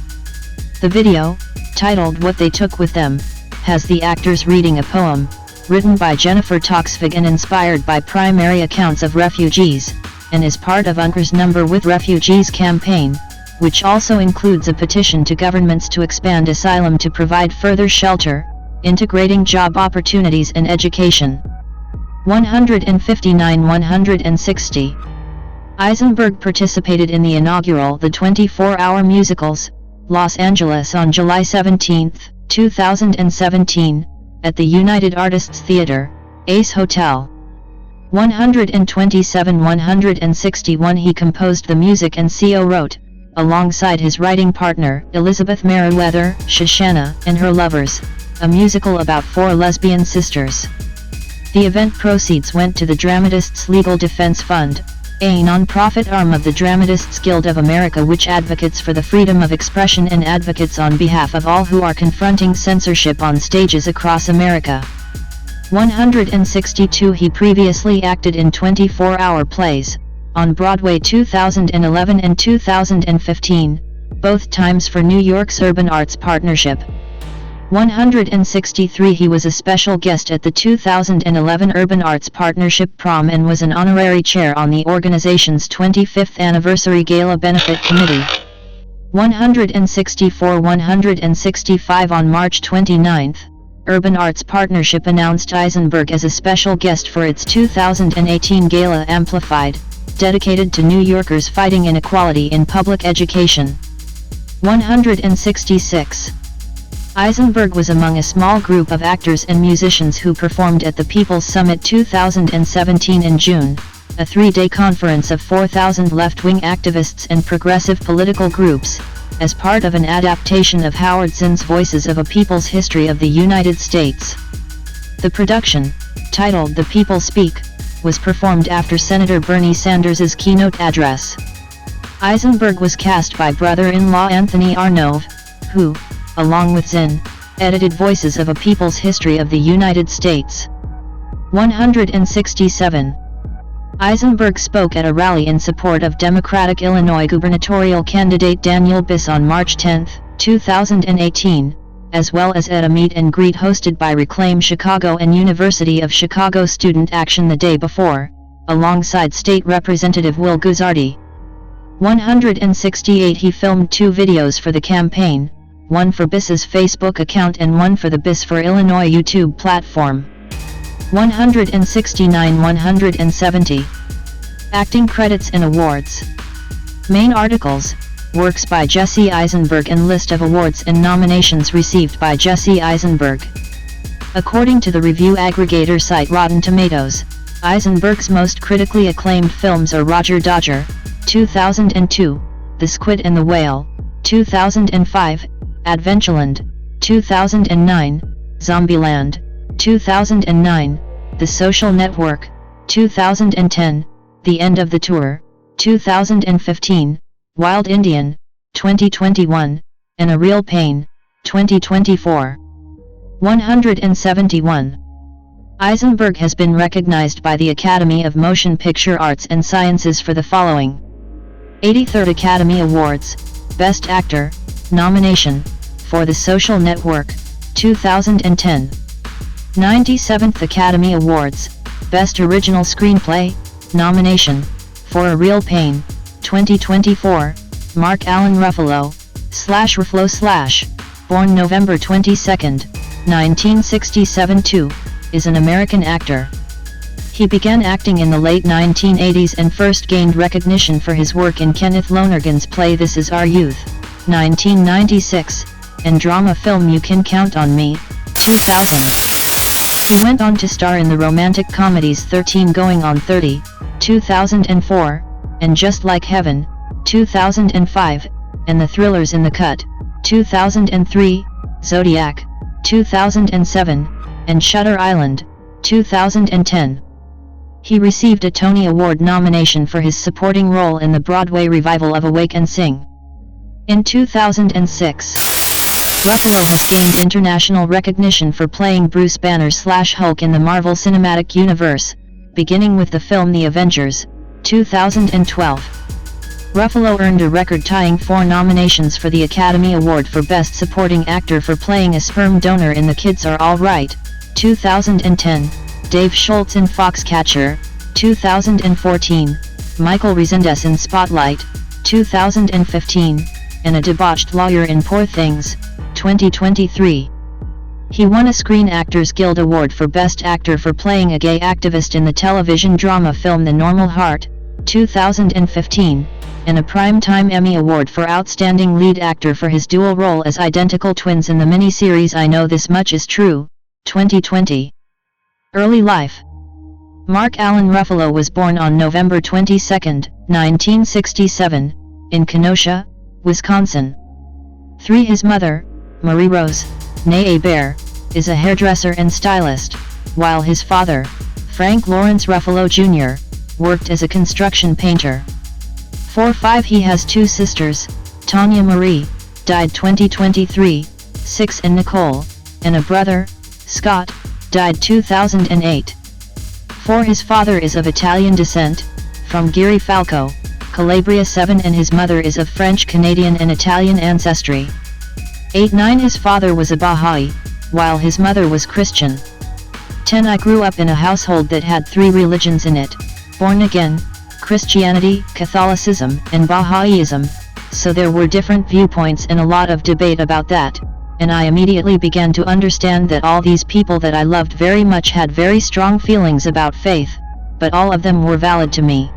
Speaker 1: The video, titled What They Took With Them, has the actors reading a poem, written by Jennifer Toxvig and inspired by primary accounts of refugees, and is part of UNRWA's Number with Refugees campaign, which also includes a petition to governments to expand asylum to provide further shelter, integrating job opportunities and education. 159-160. Eisenberg participated in the inaugural The 24-Hour Musicals, Los Angeles on July 17, 2017, at the United Artists Theater, Ace Hotel. 127-161. He composed the music and co-wrote, alongside his writing partner, Elizabeth Meriwether, Shoshana and Her Lovers, a musical about 4 lesbian sisters. The event proceeds went to the Dramatists Legal Defense Fund, a non-profit arm of the Dramatists Guild of America which advocates for the freedom of expression and advocates on behalf of all who are confronting censorship on stages across America. 162. He previously acted in 24-hour plays, on Broadway 2011 and 2015, both times for New York's Urban Arts Partnership. 163. He was a special guest at the 2011 Urban Arts Partnership Prom and was an honorary chair on the organization's 25th Anniversary Gala Benefit Committee. 164-165. On March 29, Urban Arts Partnership announced Eisenberg as a special guest for its 2018 Gala Amplified, dedicated to New Yorkers fighting inequality in public education. 166. Eisenberg was among a small group of actors and musicians who performed at the People's Summit 2017 in June, a 3-day conference of 4,000 left-wing activists and progressive political groups, as part of an adaptation of Howard Zinn's Voices of a People's History of the United States. The production, titled The People Speak, was performed after Senator Bernie Sanders' keynote address. Eisenberg was cast by brother-in-law Anthony Arnove, who, along with Zinn, edited Voices of a People's History of the United States. 167. Eisenberg spoke at a rally in support of Democratic Illinois gubernatorial candidate Daniel Biss on March 10, 2018, as well as at a meet and greet hosted by Reclaim Chicago and University of Chicago Student Action the day before, alongside State Representative Will Guzzardi. 168. He filmed 2 videos for the campaign, one for Biss's Facebook account and one for the Biss for Illinois YouTube platform. 169-170. Acting credits and awards. Main articles, works by Jesse Eisenberg and list of awards and nominations received by Jesse Eisenberg. According to the review aggregator site Rotten Tomatoes, Eisenberg's most critically acclaimed films are Roger Dodger, 2002, The Squid and the Whale, 2005, Adventureland, 2009, Zombieland, 2009, The Social Network, 2010, The End of the Tour, 2015, Wild Indian, 2021, and A Real Pain, 2024. 171. Eisenberg has been recognized by the Academy of Motion Picture Arts and Sciences for the following: 83rd Academy Awards, Best Actor, nomination, for The Social Network, 2010. 97th Academy Awards, Best Original Screenplay, nomination, for A Real Pain, 2024, Mark Alan Ruffalo, born November 22, 1967 too, is an American actor. He began acting in the late 1980s and first gained recognition for his work in Kenneth Lonergan's play This Is Our Youth, 1996, and drama film You Can Count on Me, 2000. He went on to star in the romantic comedies 13 Going on 30, 2004, and Just Like Heaven, 2005, and the thrillers In the Cut, 2003, Zodiac, 2007, and Shutter Island, 2010. He received a Tony Award nomination for his supporting role in the Broadway revival of Awake and Sing. In 2006, Ruffalo has gained international recognition for playing Bruce Banner/Hulk in the Marvel Cinematic Universe, beginning with the film The Avengers, 2012. Ruffalo earned a record-tying 4 nominations for the Academy Award for Best Supporting Actor for playing a sperm donor in The Kids Are All Right, 2010, Dave Schultz in Foxcatcher, 2014, Michael Rezendes in Spotlight, 2015, and a debauched lawyer in Poor Things, 2023. He won a Screen Actors Guild Award for Best Actor for playing a gay activist in the television drama film The Normal Heart, 2015, and a Primetime Emmy Award for Outstanding Lead Actor for his dual role as identical twins in the miniseries I Know This Much Is True, 2020. Early life. Mark Alan Ruffalo was born on November 22, 1967, in Kenosha, Wisconsin. His mother, Marie Rose, née Bear, is a hairdresser and stylist, while his father, Frank Lawrence Ruffalo Jr., worked as a construction painter. 5 He has 2 sisters, Tanya Marie, died 2023, 6 and Nicole, and a brother, Scott, died 2008. His father is of Italian descent, from Giri Falco, Calabria. 7 and his mother is of French, Canadian and Italian ancestry. 9 His father was a Baha'i, while his mother was Christian. 10 I grew up in a household that had 3 religions in it, born again, Christianity, Catholicism, and Baha'ism, so there were different viewpoints and a lot of debate about that, and I immediately began to understand that all these people that I loved very much had very strong feelings about faith, but all of them were valid to me.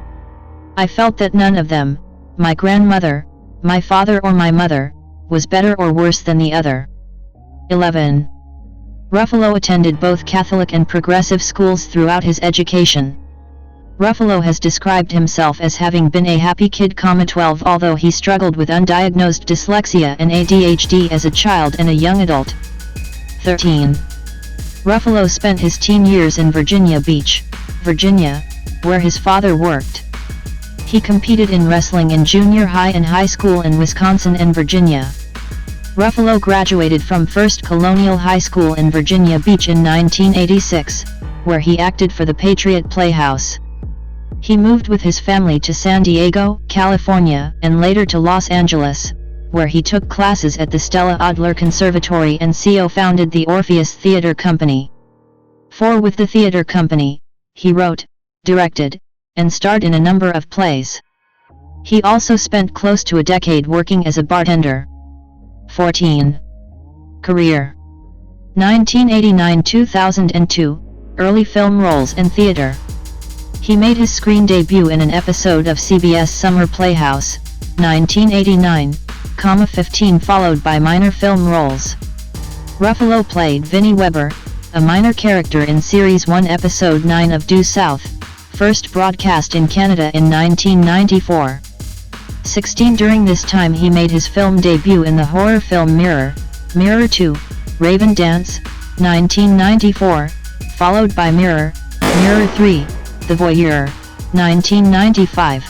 Speaker 1: I felt that none of them, my grandmother, my father or my mother, was better or worse than the other. 11. Ruffalo attended both Catholic and progressive schools throughout his education. Ruffalo has described himself as having been a happy kid, 12, although he struggled with undiagnosed dyslexia and ADHD as a child and a young adult. 13. Ruffalo spent his teen years in Virginia Beach, Virginia, where his father worked. He competed in wrestling in junior high and high school in Wisconsin and Virginia. Ruffalo graduated from First Colonial High School in Virginia Beach in 1986, where he acted for the Patriot Playhouse. He moved with his family to San Diego, California, and later to Los Angeles, where he took classes at the Stella Adler Conservatory and co-founded the Orpheus Theater Company. With the theater company, he wrote, directed, and starred in a number of plays. He also spent close to a decade working as a bartender. 14. Career. 1989-2002, early film roles and theater. He made his screen debut in an episode of CBS Summer Playhouse, 1989, 15, followed by minor film roles. Ruffalo played Vinnie Weber, a minor character in Series 1 Episode 9 of Due South, first broadcast in Canada in 1994. 16 During this time he made his film debut in the horror film Mirror, Mirror 2, Raven Dance, 1994, followed by Mirror, Mirror 3, The Voyeur, 1995.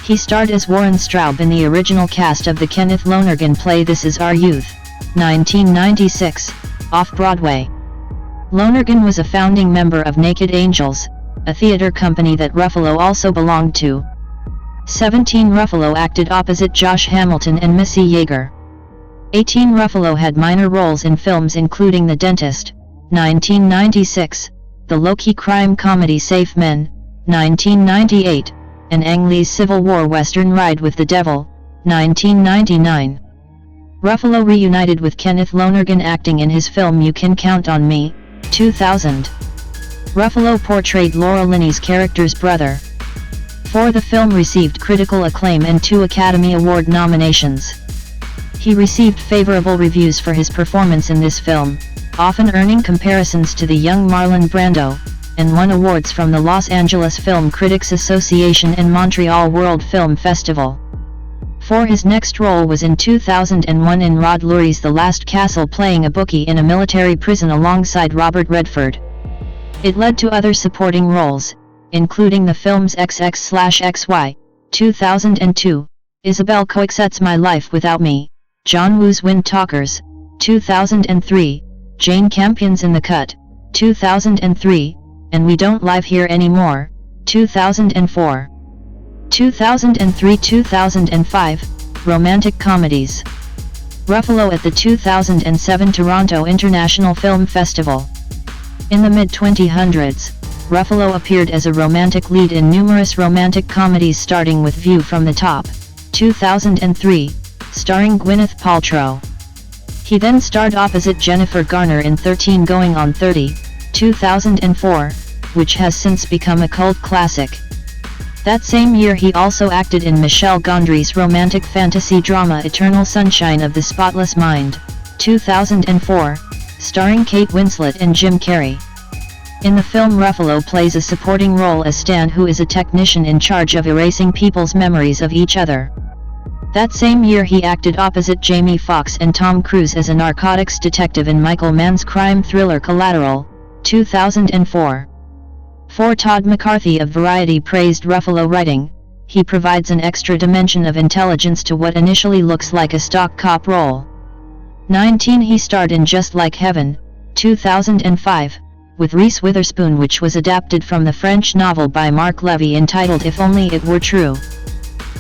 Speaker 1: He starred as Warren Straub in the original cast of the Kenneth Lonergan play This Is Our Youth, 1996, off-Broadway. Lonergan was a founding member of Naked Angels, a theater company that Ruffalo also belonged to. 17 Ruffalo acted opposite Josh Hamilton and Missy Yeager. 18 Ruffalo had minor roles in films including The Dentist, 1996, the low-key crime comedy Safe Men, 1998, and Ang Lee's Civil War western Ride with the Devil, 1999. Ruffalo reunited with Kenneth Lonergan acting in his film You Can Count on Me, 2000. Ruffalo portrayed Laura Linney's character's brother. The film received critical acclaim and 2 Academy Award nominations. He received favorable reviews for his performance in this film, often earning comparisons to the young Marlon Brando, and won awards from the Los Angeles Film Critics Association and Montreal World Film Festival. His next role was in 2001 in Rod Lurie's The Last Castle, playing a bookie in a military prison alongside Robert Redford. It led to other supporting roles, including the films XX/XY, 2002, Isabelle Coixet's My Life Without Me, John Woo's Wind Talkers, 2003, Jane Campion's In the Cut, 2003, and We Don't Live Here Anymore, 2004. 2003-2005, Romantic Comedies. Ruffalo at the 2007 Toronto International Film Festival. In the mid-2000s, Ruffalo appeared as a romantic lead in numerous romantic comedies, starting with View from the Top, 2003, starring Gwyneth Paltrow. He then starred opposite Jennifer Garner in 13 Going on 30, 2004, which has since become a cult classic. That same year he also acted in Michel Gondry's romantic fantasy drama Eternal Sunshine of the Spotless Mind, 2004, starring Kate Winslet and Jim Carrey. In the film, Ruffalo plays a supporting role as Stan, who is a technician in charge of erasing people's memories of each other. That same year he acted opposite Jamie Foxx and Tom Cruise as a narcotics detective in Michael Mann's crime thriller Collateral, 2004. Todd McCarthy of Variety praised Ruffalo, writing, "He provides an extra dimension of intelligence to what initially looks like a stock cop role." 19 He starred in Just Like Heaven, 2005, with Reese Witherspoon, which was adapted from the French novel by Marc Levy entitled If Only It Were True.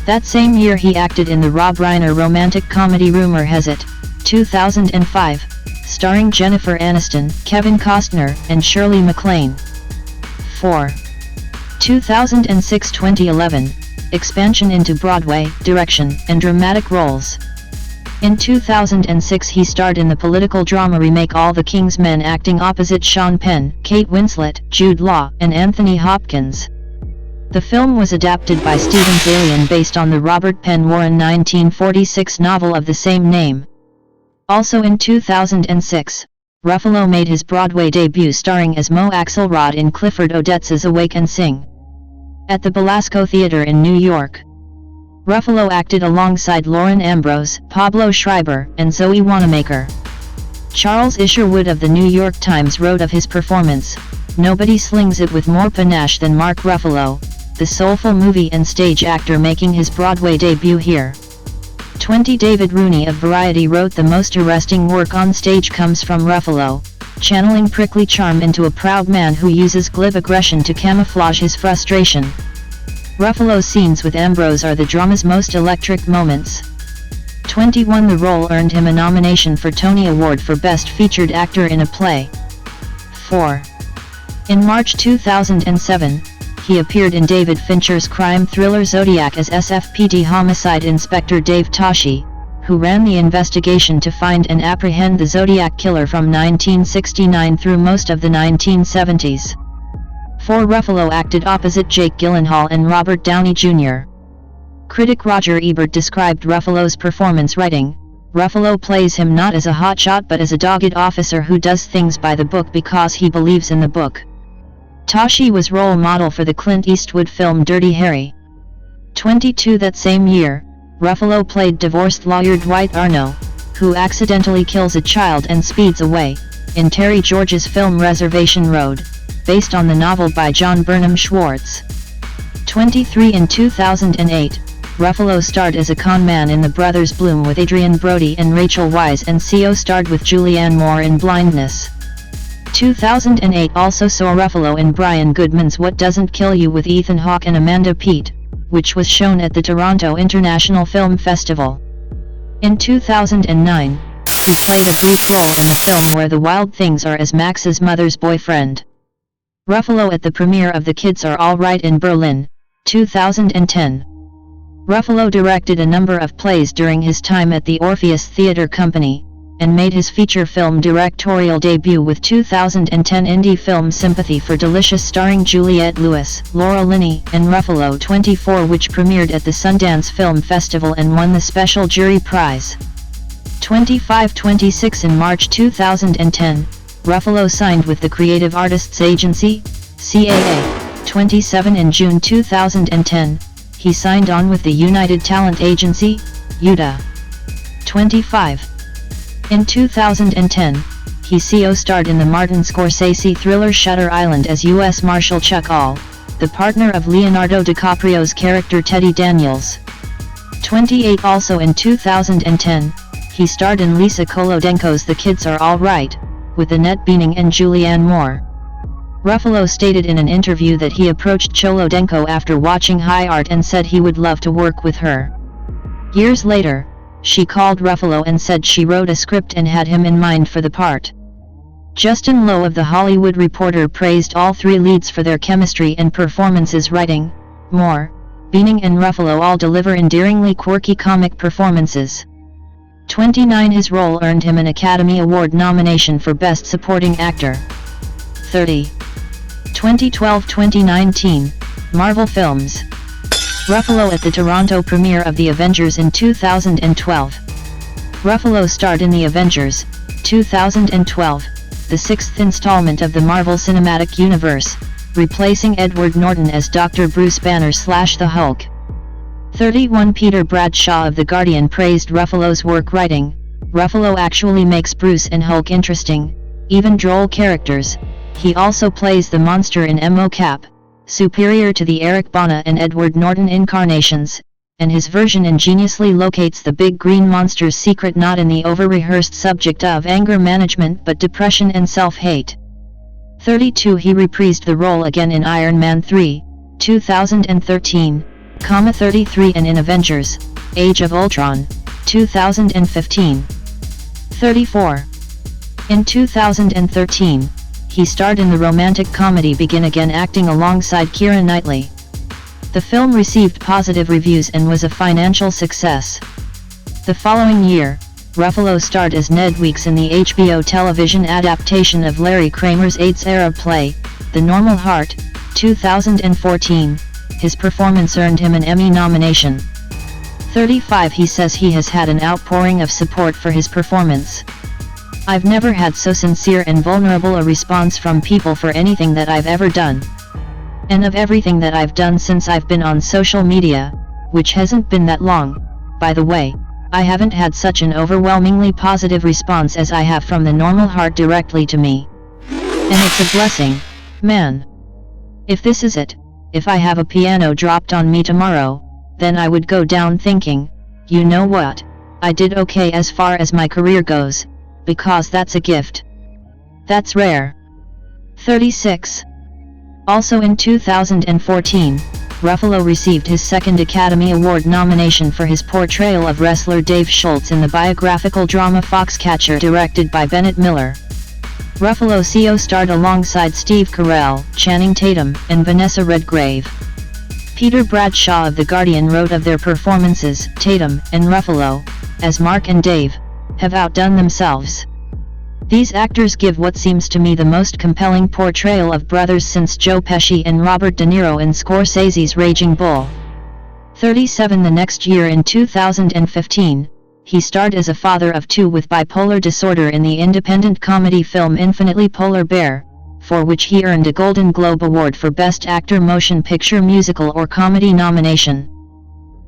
Speaker 1: That same year he acted in the Rob Reiner romantic comedy Rumor Has It, 2005, starring Jennifer Aniston, Kevin Costner, and Shirley MacLaine. 2006-2011, expansion into Broadway, direction, and dramatic roles. In 2006 he starred in the political drama remake All the King's Men, acting opposite Sean Penn, Kate Winslet, Jude Law, and Anthony Hopkins. The film was adapted by Stephen Zaillian based on the Robert Penn Warren 1946 novel of the same name. Also in 2006, Ruffalo made his Broadway debut starring as Mo Axelrod in Clifford Odets's Awake and Sing at the Belasco Theater in New York. Ruffalo acted alongside Lauren Ambrose, Pablo Schreiber, and Zoe Wanamaker. Charles Isherwood of the New York Times wrote of his performance, "Nobody slings it with more panache than Mark Ruffalo, the soulful movie and stage actor making his Broadway debut here." 20 David Rooney of Variety wrote, "The most arresting work on stage comes from Ruffalo, channeling prickly charm into a proud man who uses glib aggression to camouflage his frustration." Ruffalo's scenes with Ambrose are the drama's most electric moments. 21 The role earned him a nomination for Tony Award for Best Featured Actor in a Play. 4. In March 2007, he appeared in David Fincher's crime thriller Zodiac as SFPD Homicide Inspector Dave Toschi, who ran the investigation to find and apprehend the Zodiac Killer from 1969 through most of the 1970s. Ruffalo acted opposite Jake Gyllenhaal and Robert Downey Jr. Critic Roger Ebert described Ruffalo's performance, writing, "Ruffalo plays him not as a hotshot but as a dogged officer who does things by the book because he believes in the book." Toschi was role model for the Clint Eastwood film Dirty Harry. 22 That same year, Ruffalo played divorced lawyer Dwight Arno, who accidentally kills a child and speeds away, in Terry George's film Reservation Road, based on the novel by John Burnham Schwartz. 23. In 2008, Ruffalo starred as a con man in The Brothers Bloom with Adrian Brody and Rachel Weisz, and co-starred with Julianne Moore in Blindness. 2008 also saw Ruffalo in Brian Goodman's What Doesn't Kill You with Ethan Hawke and Amanda Peet, which was shown at the Toronto International Film Festival. In 2009, he played a brief role in the film Where the Wild Things Are as Max's mother's boyfriend. Ruffalo at the premiere of The Kids Are All Right in Berlin, 2010. Ruffalo directed a number of plays during his time at the Orpheus Theatre Company, and made his feature film directorial debut with 2010 indie film Sympathy for Delicious starring Juliette Lewis, Laura Linney, and Ruffalo 24, which premiered at the Sundance Film Festival and won the Special Jury Prize. 25-26 In March 2010, Ruffalo signed with the Creative Artists Agency, CAA. 27 In June 2010, he signed on with the United Talent Agency, UTA. 25. In 2010, he co-starred in the Martin Scorsese thriller Shutter Island as U.S. Marshal Chuck All, the partner of Leonardo DiCaprio's character Teddy Daniels. 28 Also in 2010, he starred in Lisa Kolodenko's The Kids Are All Right, with Annette Bening and Julianne Moore. Ruffalo stated in an interview that he approached Kolodenko after watching High Art and said he would love to work with her. Years later, she called Ruffalo and said she wrote a script and had him in mind for the part. Justin Lowe of The Hollywood Reporter praised all three leads for their chemistry and performances, writing, "Moore, Bening and Ruffalo all deliver endearingly quirky comic performances." 29 His role earned him an Academy Award nomination for Best Supporting Actor. 30. 2012-2019, Marvel Films. Ruffalo at the Toronto premiere of The Avengers in 2012. Ruffalo starred in The Avengers, 2012, the sixth installment of the Marvel Cinematic Universe, replacing Edward Norton as Dr. Bruce Banner/the Hulk. 31 Peter Bradshaw of The Guardian praised Ruffalo's work, writing, "Ruffalo actually makes Bruce and Hulk interesting, even droll characters. He also plays the monster in MoCap, superior to the Eric Bana and Edward Norton incarnations, and his version ingeniously locates the big green monster's secret not in the over-rehearsed subject of anger management but depression and self-hate." 32 He reprised the role again in Iron Man 3, 2013, 33 and in Avengers, Age of Ultron, 2015. 34. In 2013, he starred in the romantic comedy Begin Again, acting alongside Keira Knightley. The film received positive reviews and was a financial success. The following year, Ruffalo starred as Ned Weeks in the HBO television adaptation of Larry Kramer's AIDS-era play, The Normal Heart, 2014. His performance earned him an Emmy nomination. 35 He says he has had an outpouring of support for his performance. "I've never had so sincere and vulnerable a response from people for anything that I've ever done. And of everything that I've done since I've been on social media, which hasn't been that long, by the way, I haven't had such an overwhelmingly positive response as I have from The Normal Heart directly to me. And it's a blessing, man. If this is it, if I have a piano dropped on me tomorrow, then I would go down thinking, you know what, I did okay as far as my career goes, because that's a gift. That's rare." 36. Also in 2014, Ruffalo received his second Academy Award nomination for his portrayal of wrestler Dave Schultz in the biographical drama Foxcatcher, directed by Bennett Miller. Ruffalo co-starred alongside Steve Carell, Channing Tatum, and Vanessa Redgrave. Peter Bradshaw of The Guardian wrote of their performances, "Tatum and Ruffalo, as Mark and Dave, have outdone themselves. These actors give what seems to me the most compelling portrayal of brothers since Joe Pesci and Robert De Niro in Scorsese's Raging Bull." 37 The next year in 2015, he starred as a father of two with bipolar disorder in the independent comedy film Infinitely Polar Bear, for which he earned a Golden Globe Award for Best Actor Motion Picture Musical or Comedy nomination.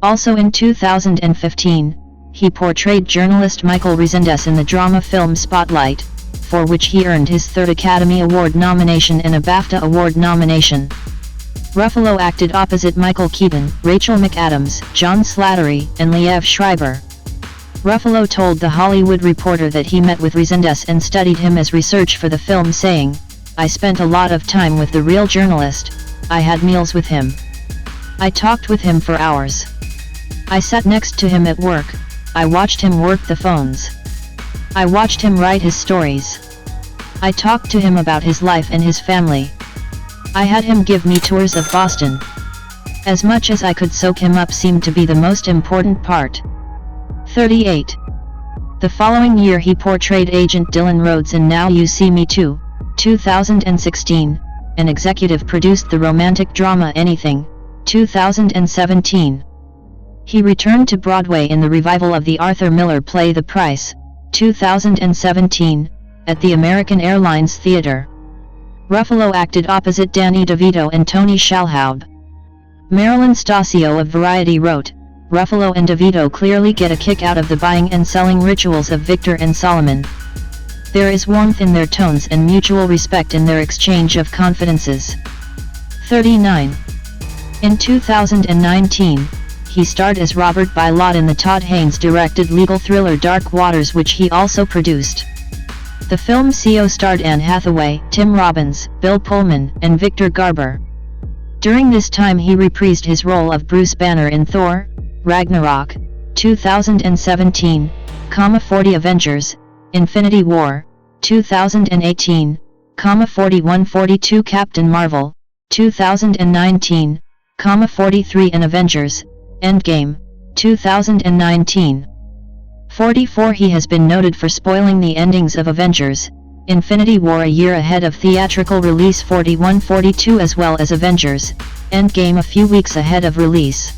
Speaker 1: Also in 2015, he portrayed journalist Michael Rezendes in the drama film Spotlight, for which he earned his third Academy Award nomination and a BAFTA Award nomination. Ruffalo acted opposite Michael Keaton, Rachel McAdams, John Slattery, and Liev Schreiber. Ruffalo told The Hollywood Reporter that he met with Resendes and studied him as research for the film, saying, "I spent a lot of time with the real journalist, I had meals with him. I talked with him for hours. I sat next to him at work, I watched him work the phones. I watched him write his stories. I talked to him about his life and his family. I had him give me tours of Boston. As much as I could soak him up seemed to be the most important part." 38. The following year he portrayed Agent Dylan Rhodes in Now You See Me Too, 2016, and executive produced the romantic drama Anything, 2017. He returned to Broadway in the revival of the Arthur Miller play The Price, 2017, at the American Airlines Theatre. Ruffalo acted opposite Danny DeVito and Tony Shalhoub. Marilyn Stasio of Variety wrote, "Ruffalo and DeVito clearly get a kick out of the buying and selling rituals of Victor and Solomon. There is warmth in their tones and mutual respect in their exchange of confidences." 39. In 2019, he starred as Robert Bylot in the Todd Haynes-directed legal thriller Dark Waters, which he also produced. The film co-starred Anne Hathaway, Tim Robbins, Bill Pullman, and Victor Garber. During this time he reprised his role of Bruce Banner in Thor, Ragnarok, 2017, 40 Avengers, Infinity War, 2018, 41-42 Captain Marvel, 2019, 43 and Avengers, Endgame, 2019. 44 He has been noted for spoiling the endings of Avengers, Infinity War a year ahead of theatrical release, 41-42 as well as Avengers, Endgame a few weeks ahead of release.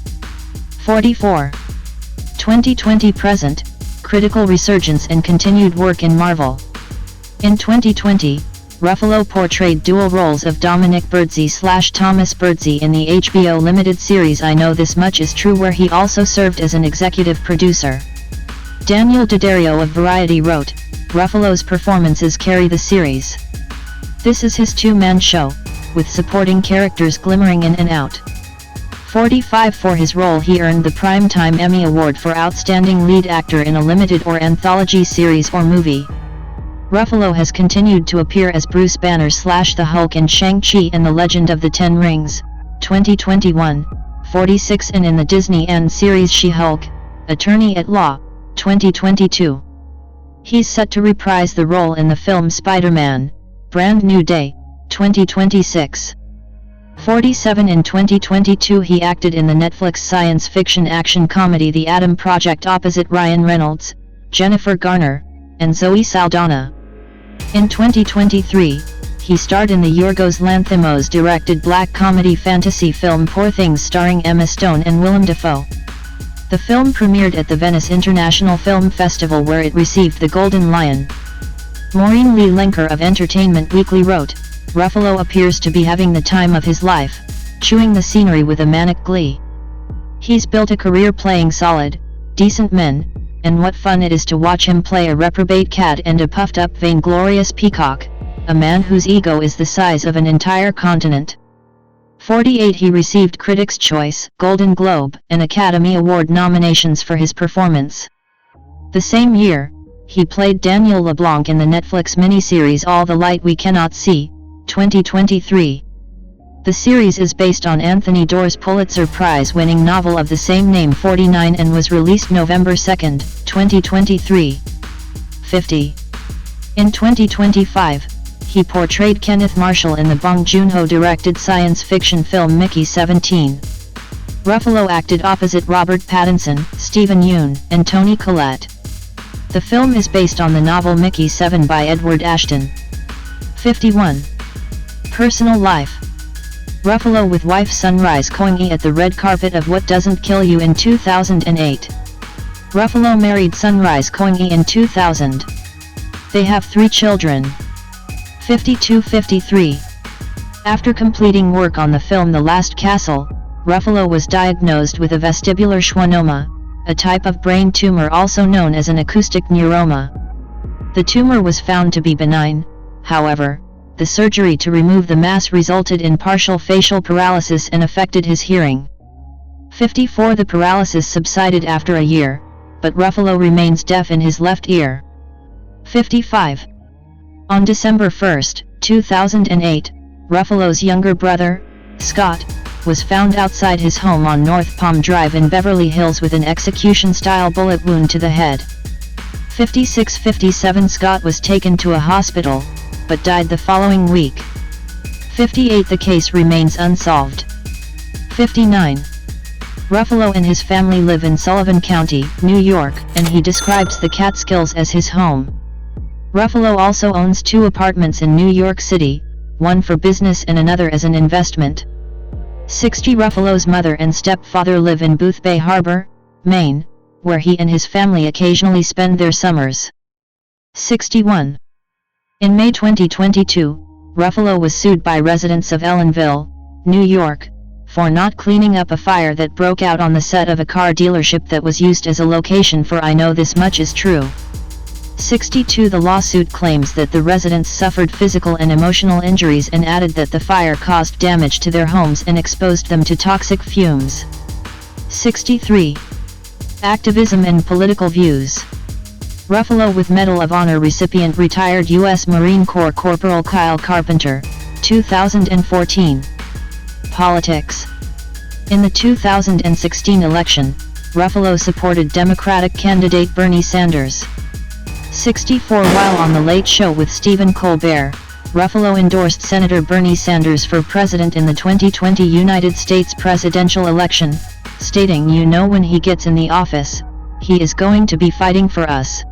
Speaker 1: 44. 2020 present, critical resurgence and continued work in Marvel. In 2020, Ruffalo portrayed dual roles of Dominic Birdsey/Thomas Birdsey in the HBO limited series I Know This Much Is True, where he also served as an executive producer. Daniel Daddario of Variety wrote, "Ruffalo's performances carry the series. This is his two-man show, with supporting characters glimmering in and out." 45 For his role he earned the Primetime Emmy Award for Outstanding Lead Actor in a Limited or Anthology Series or Movie. Ruffalo has continued to appear as Bruce Banner/the Hulk in Shang-Chi and the Legend of the Ten Rings, 2021, 46 and in the Disney N series She-Hulk, Attorney at Law, 2022. He's set to reprise the role in the film Spider-Man, Brand New Day, 2026. 47 In 2022 he acted in the Netflix science fiction action comedy The Adam Project opposite Ryan Reynolds, Jennifer Garner, and Zoe Saldana. In 2023, he starred in the Yorgos Lanthimos directed black comedy fantasy film Poor Things starring Emma Stone and Willem Dafoe. The film premiered at the Venice International Film Festival, where it received the Golden Lion. Maureen Lee Lenker of Entertainment Weekly wrote, "Ruffalo appears to be having the time of his life, chewing the scenery with a manic glee. He's built a career playing solid, decent men, and what fun it is to watch him play a reprobate cat and a puffed-up vainglorious peacock, a man whose ego is the size of an entire continent." 48 He received Critics' Choice, Golden Globe, and Academy Award nominations for his performance. The same year, he played Daniel LeBlanc in the Netflix miniseries All the Light We Cannot See, 2023. The series is based on Anthony Doerr's Pulitzer Prize-winning novel of the same name 49 and was released November 2, 2023. 50. In 2025, he portrayed Kenneth Marshall in the Bong Joon-ho directed science fiction film Mickey 17. Ruffalo acted opposite Robert Pattinson, Stephen Yeun, and Toni Collette. The film is based on the novel Mickey 7 by Edward Ashton. 51. Personal life. Ruffalo with wife Sunrise Koingi at the red carpet of What Doesn't Kill You in 2008. Ruffalo married Sunrise Koingi in 2000. They have 3 children. 52-53. After completing work on the film The Last Castle, Ruffalo was diagnosed with a vestibular schwannoma, a type of brain tumor also known as an acoustic neuroma. The tumor was found to be benign. However, the surgery to remove the mass resulted in partial facial paralysis and affected his hearing. 54. The paralysis subsided after a year, but Ruffalo remains deaf in his left ear. 55. On December 1, 2008, Ruffalo's younger brother, Scott, was found outside his home on North Palm Drive in Beverly Hills with an execution-style bullet wound to the head. 56-57 Scott was taken to a hospital, but died the following week. 58 The case remains unsolved. 59. Ruffalo and his family live in Sullivan County, New York, and he describes the Catskills as his home. Ruffalo also owns 2 apartments in New York City, one for business and another as an investment. 60 Ruffalo's mother and stepfather live in Boothbay Harbor, Maine, where he and his family occasionally spend their summers. 61. In May 2022, Ruffalo was sued by residents of Ellenville, New York, for not cleaning up a fire that broke out on the set of a car dealership that was used as a location for I Know This Much Is True. 62 The lawsuit claims that the residents suffered physical and emotional injuries and added that the fire caused damage to their homes and exposed them to toxic fumes. 63. Activism and political views. Ruffalo with Medal of Honor recipient retired U.S. Marine Corps Corporal Kyle Carpenter, 2014. Politics. In the 2016 election, Ruffalo supported Democratic candidate Bernie Sanders. 64 While on The Late Show with Stephen Colbert, Ruffalo endorsed Senator Bernie Sanders for president in the 2020 United States presidential election, stating, "You know, when he gets in the office, he is going to be fighting for us."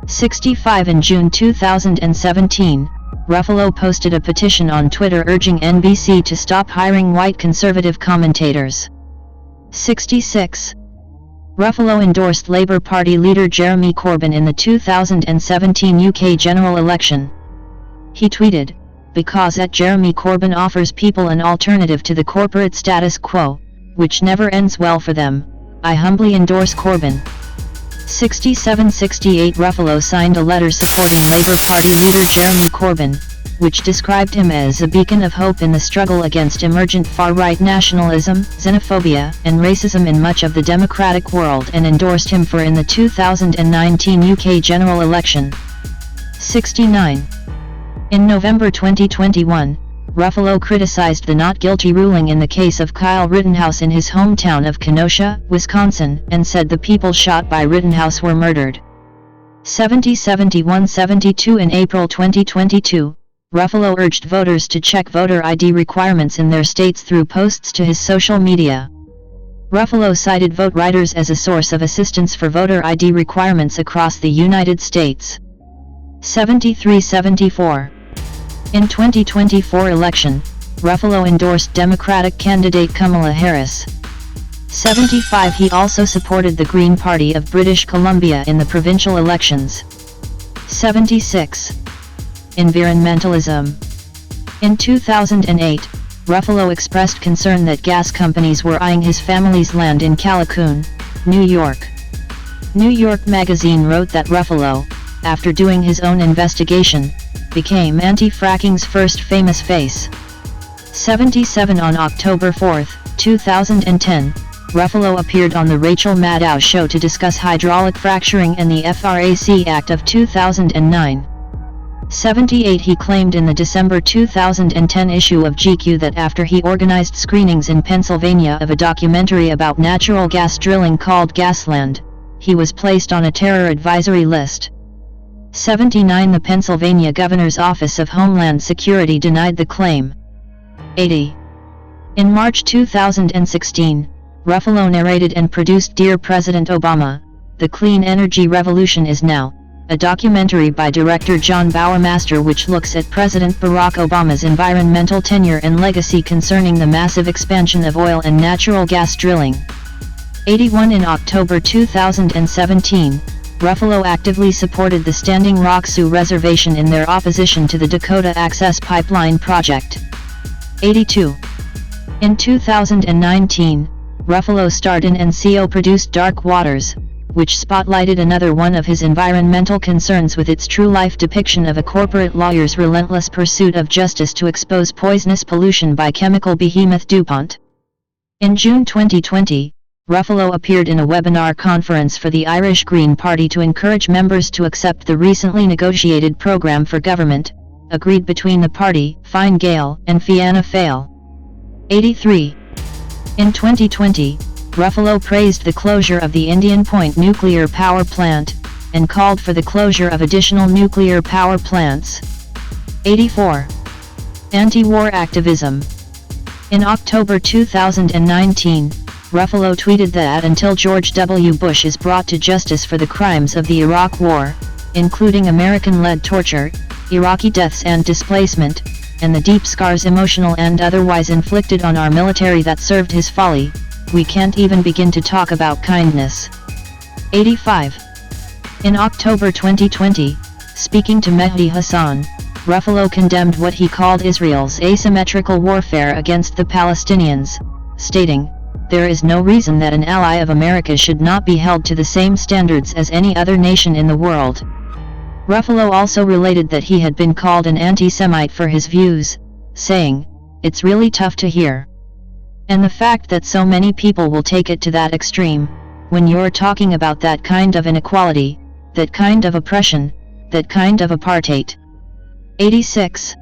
Speaker 1: 65 In June 2017, Ruffalo posted a petition on Twitter urging NBC to stop hiring white conservative commentators. 66. Ruffalo endorsed Labour Party leader Jeremy Corbyn in the 2017 UK general election. He tweeted, "Because Jeremy Corbyn offers people an alternative to the corporate status quo, which never ends well for them, I humbly endorse Corbyn." 67-68 Ruffalo signed a letter supporting Labour Party leader Jeremy Corbyn, which described him as a beacon of hope in the struggle against emergent far-right nationalism, xenophobia, and racism in much of the democratic world, and endorsed him for in the 2019 UK general election. 69. In November 2021, Ruffalo criticized the not guilty ruling in the case of Kyle Rittenhouse in his hometown of Kenosha, Wisconsin, and said the people shot by Rittenhouse were murdered. 70-71-72 In April 2022, Ruffalo urged voters to check voter ID requirements in their states through posts to his social media. Ruffalo cited Vote Riders as a source of assistance for voter ID requirements across the United States. 73-74. In 2024 election, Ruffalo endorsed Democratic candidate Kamala Harris. 75 He also supported the Green Party of British Columbia in the provincial elections. 76. Environmentalism. In 2008, Ruffalo expressed concern that gas companies were eyeing his family's land in Callicoon, New York. New York Magazine wrote that Ruffalo, after doing his own investigation, became anti-fracking's first famous face. 77 On October 4, 2010, Ruffalo appeared on The Rachel Maddow Show to discuss hydraulic fracturing and the FRAC Act of 2009. 78 He claimed in the December 2010 issue of GQ that after he organized screenings in Pennsylvania of a documentary about natural gas drilling called Gasland, he was placed on a terror advisory list. 79 The Pennsylvania Governor's Office of Homeland Security denied the claim. 80. In March 2016, Ruffalo narrated and produced Dear President Obama, The Clean Energy Revolution Is Now, a documentary by director John Bowermaster which looks at President Barack Obama's environmental tenure and legacy concerning the massive expansion of oil and natural gas drilling. 81 In October 2017, Ruffalo actively supported the Standing Rock Sioux Reservation in their opposition to the Dakota Access Pipeline project. 82. In 2019, Ruffalo starred in and co-produced Dark Waters, which spotlighted another one of his environmental concerns with its true-life depiction of a corporate lawyer's relentless pursuit of justice to expose poisonous pollution by chemical behemoth DuPont. In June 2020, Ruffalo appeared in a webinar conference for the Irish Green Party to encourage members to accept the recently negotiated programme for government, agreed between the party, Fine Gael, and Fianna Fáil. 83. In 2020, Ruffalo praised the closure of the Indian Point nuclear power plant, and called for the closure of additional nuclear power plants. 84. Anti-war activism. In October 2019, Ruffalo tweeted that until George W. Bush is brought to justice for the crimes of the Iraq War, including American-led torture, Iraqi deaths and displacement, and the deep scars emotional and otherwise inflicted on our military that served his folly, we can't even begin to talk about kindness. 85. In October 2020, speaking to Mehdi Hassan, Ruffalo condemned what he called Israel's asymmetrical warfare against the Palestinians, stating, "There is no reason that an ally of America should not be held to the same standards as any other nation in the world." Ruffalo also related that he had been called an anti-Semite for his views, saying, "It's really tough to hear. And the fact that so many people will take it to that extreme, when you're talking about that kind of inequality, that kind of oppression, that kind of apartheid." 86.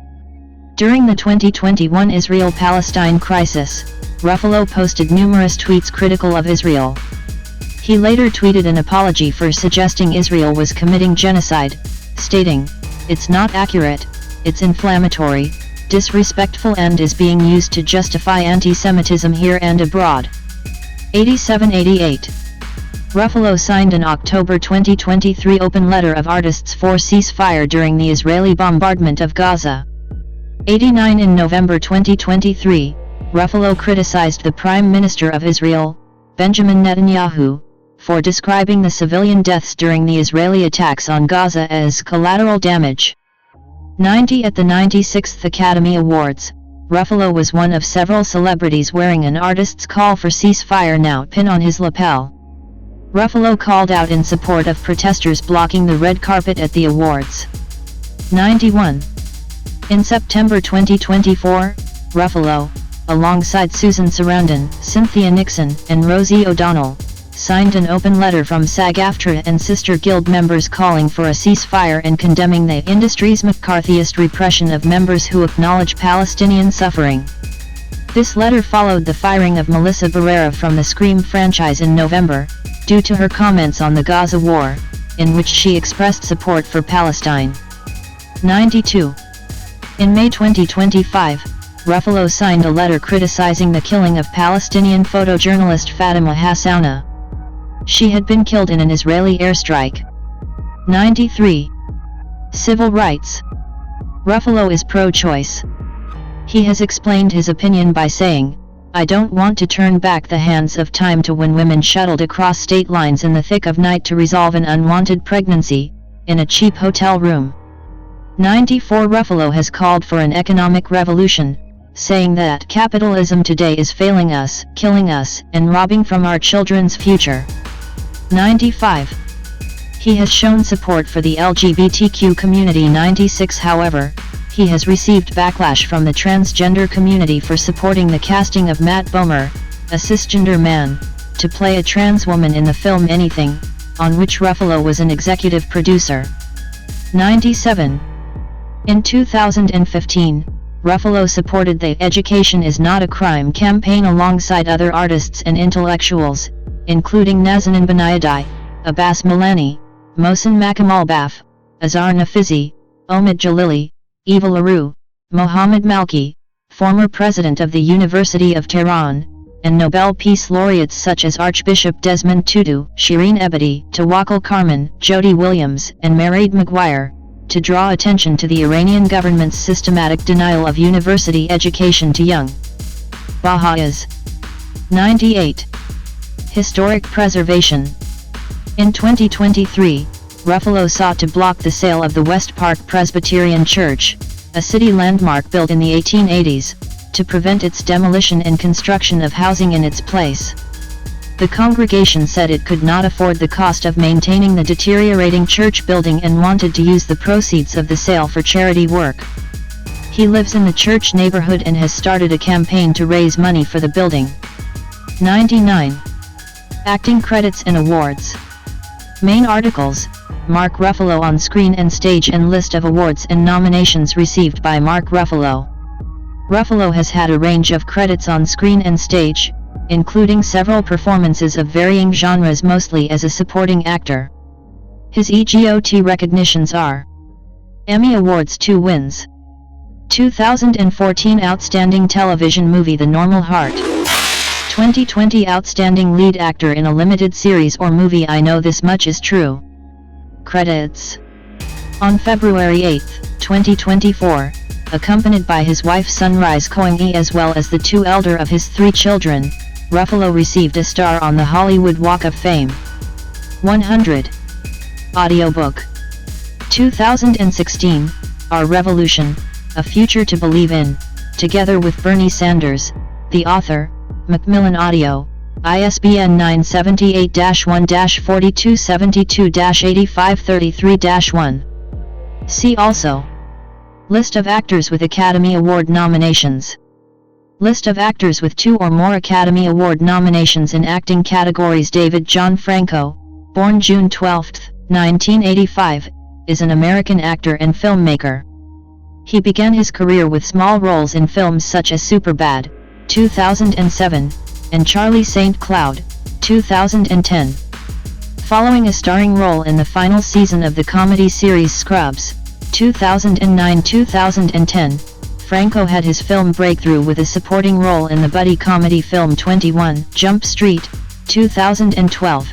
Speaker 1: During the 2021 Israel-Palestine crisis, Ruffalo posted numerous tweets critical of Israel. He later tweeted an apology for suggesting Israel was committing genocide, stating, "It's not accurate, it's inflammatory, disrespectful and is being used to justify anti-Semitism here and abroad." 87-88. Ruffalo signed an October 2023 open letter of artists for ceasefire during the Israeli bombardment of Gaza. 89. In November 2023, Ruffalo criticized the Prime Minister of Israel, Benjamin Netanyahu, for describing the civilian deaths during the Israeli attacks on Gaza as collateral damage. 90. At the 96th Academy Awards, Ruffalo was one of several celebrities wearing an artist's call for ceasefire now pin on his lapel. Ruffalo called out in support of protesters blocking the red carpet at the awards. 91. In September 2024, Ruffalo, alongside Susan Sarandon, Cynthia Nixon, and Rosie O'Donnell, signed an open letter from SAG-AFTRA and sister guild members calling for a ceasefire and condemning the industry's McCarthyist repression of members who acknowledge Palestinian suffering. This letter followed the firing of Melissa Barrera from the Scream franchise in November, due to her comments on the Gaza war, in which she expressed support for Palestine. 92. In May 2025, Ruffalo signed a letter criticizing the killing of Palestinian photojournalist Fatima Hassouna. She had been killed in an Israeli airstrike. 93. Civil rights. Ruffalo is pro-choice. He has explained his opinion by saying, "I don't want to turn back the hands of time to when women shuttled across state lines in the thick of night to resolve an unwanted pregnancy, in a cheap hotel room." 94. Ruffalo has called for an economic revolution, saying that capitalism today is failing us, killing us, and robbing from our children's future. 95. He has shown support for the LGBTQ community. 96. However, he has received backlash from the transgender community for supporting the casting of Matt Bomer, a cisgender man, to play a trans woman in the film Anything, on which Ruffalo was an executive producer. 97. In 2015, Ruffalo supported the Education is Not a Crime campaign alongside other artists and intellectuals, including Nazanin Benaidi, Abbas Milani, Mohsen Makamalbaf, Azhar Nafizi, Omid Jalili, Eva LaRue, Mohammed Malki, former president of the University of Tehran, and Nobel Peace Laureates such as Archbishop Desmond Tutu, Shireen Ebadi, Tawakkol Karman, Jody Williams, and Mairead Maguire, to draw attention to the Iranian government's systematic denial of university education to young Baha'is. 98. Historic preservation. In 2023, Ruffalo sought to block the sale of the West Park Presbyterian Church, a city landmark built in the 1880s, to prevent its demolition and construction of housing in its place. The congregation said it could not afford the cost of maintaining the deteriorating church building and wanted to use the proceeds of the sale for charity work. He lives in the church neighborhood and has started a campaign to raise money for the building. 99. Acting credits and awards. Main articles: Mark Ruffalo on screen and stage and list of awards and nominations received by Mark Ruffalo. Ruffalo has had a range of credits on screen and stage, including several performances of varying genres, mostly as a supporting actor. His EGOT recognitions are: Emmy Awards 2 wins, 2014 Outstanding Television Movie The Normal Heart, 2020 Outstanding Lead Actor in a Limited Series or Movie I Know This Much Is True. Credits. On February 8, 2024, accompanied by his wife Sunrise Koingi as well as the two elder of his 3 children, Ruffalo received a star on the Hollywood Walk of Fame. 100. Audiobook. 2016, Our Revolution, A Future to Believe In, together with Bernie Sanders, the author, Macmillan Audio, ISBN 978-1-4272-8533-1. See also: List of actors with Academy Award nominations. List of actors with 2 or more Academy Award nominations in acting categories. David John Franco, born June 12, 1985, is an American actor and filmmaker. He began his career with small roles in films such as Superbad, 2007, and Charlie St. Cloud, 2010. Following a starring role in the final season of the comedy series Scrubs, 2009-2010, Franco had his film breakthrough with a supporting role in the buddy comedy film 21 Jump Street, 2012.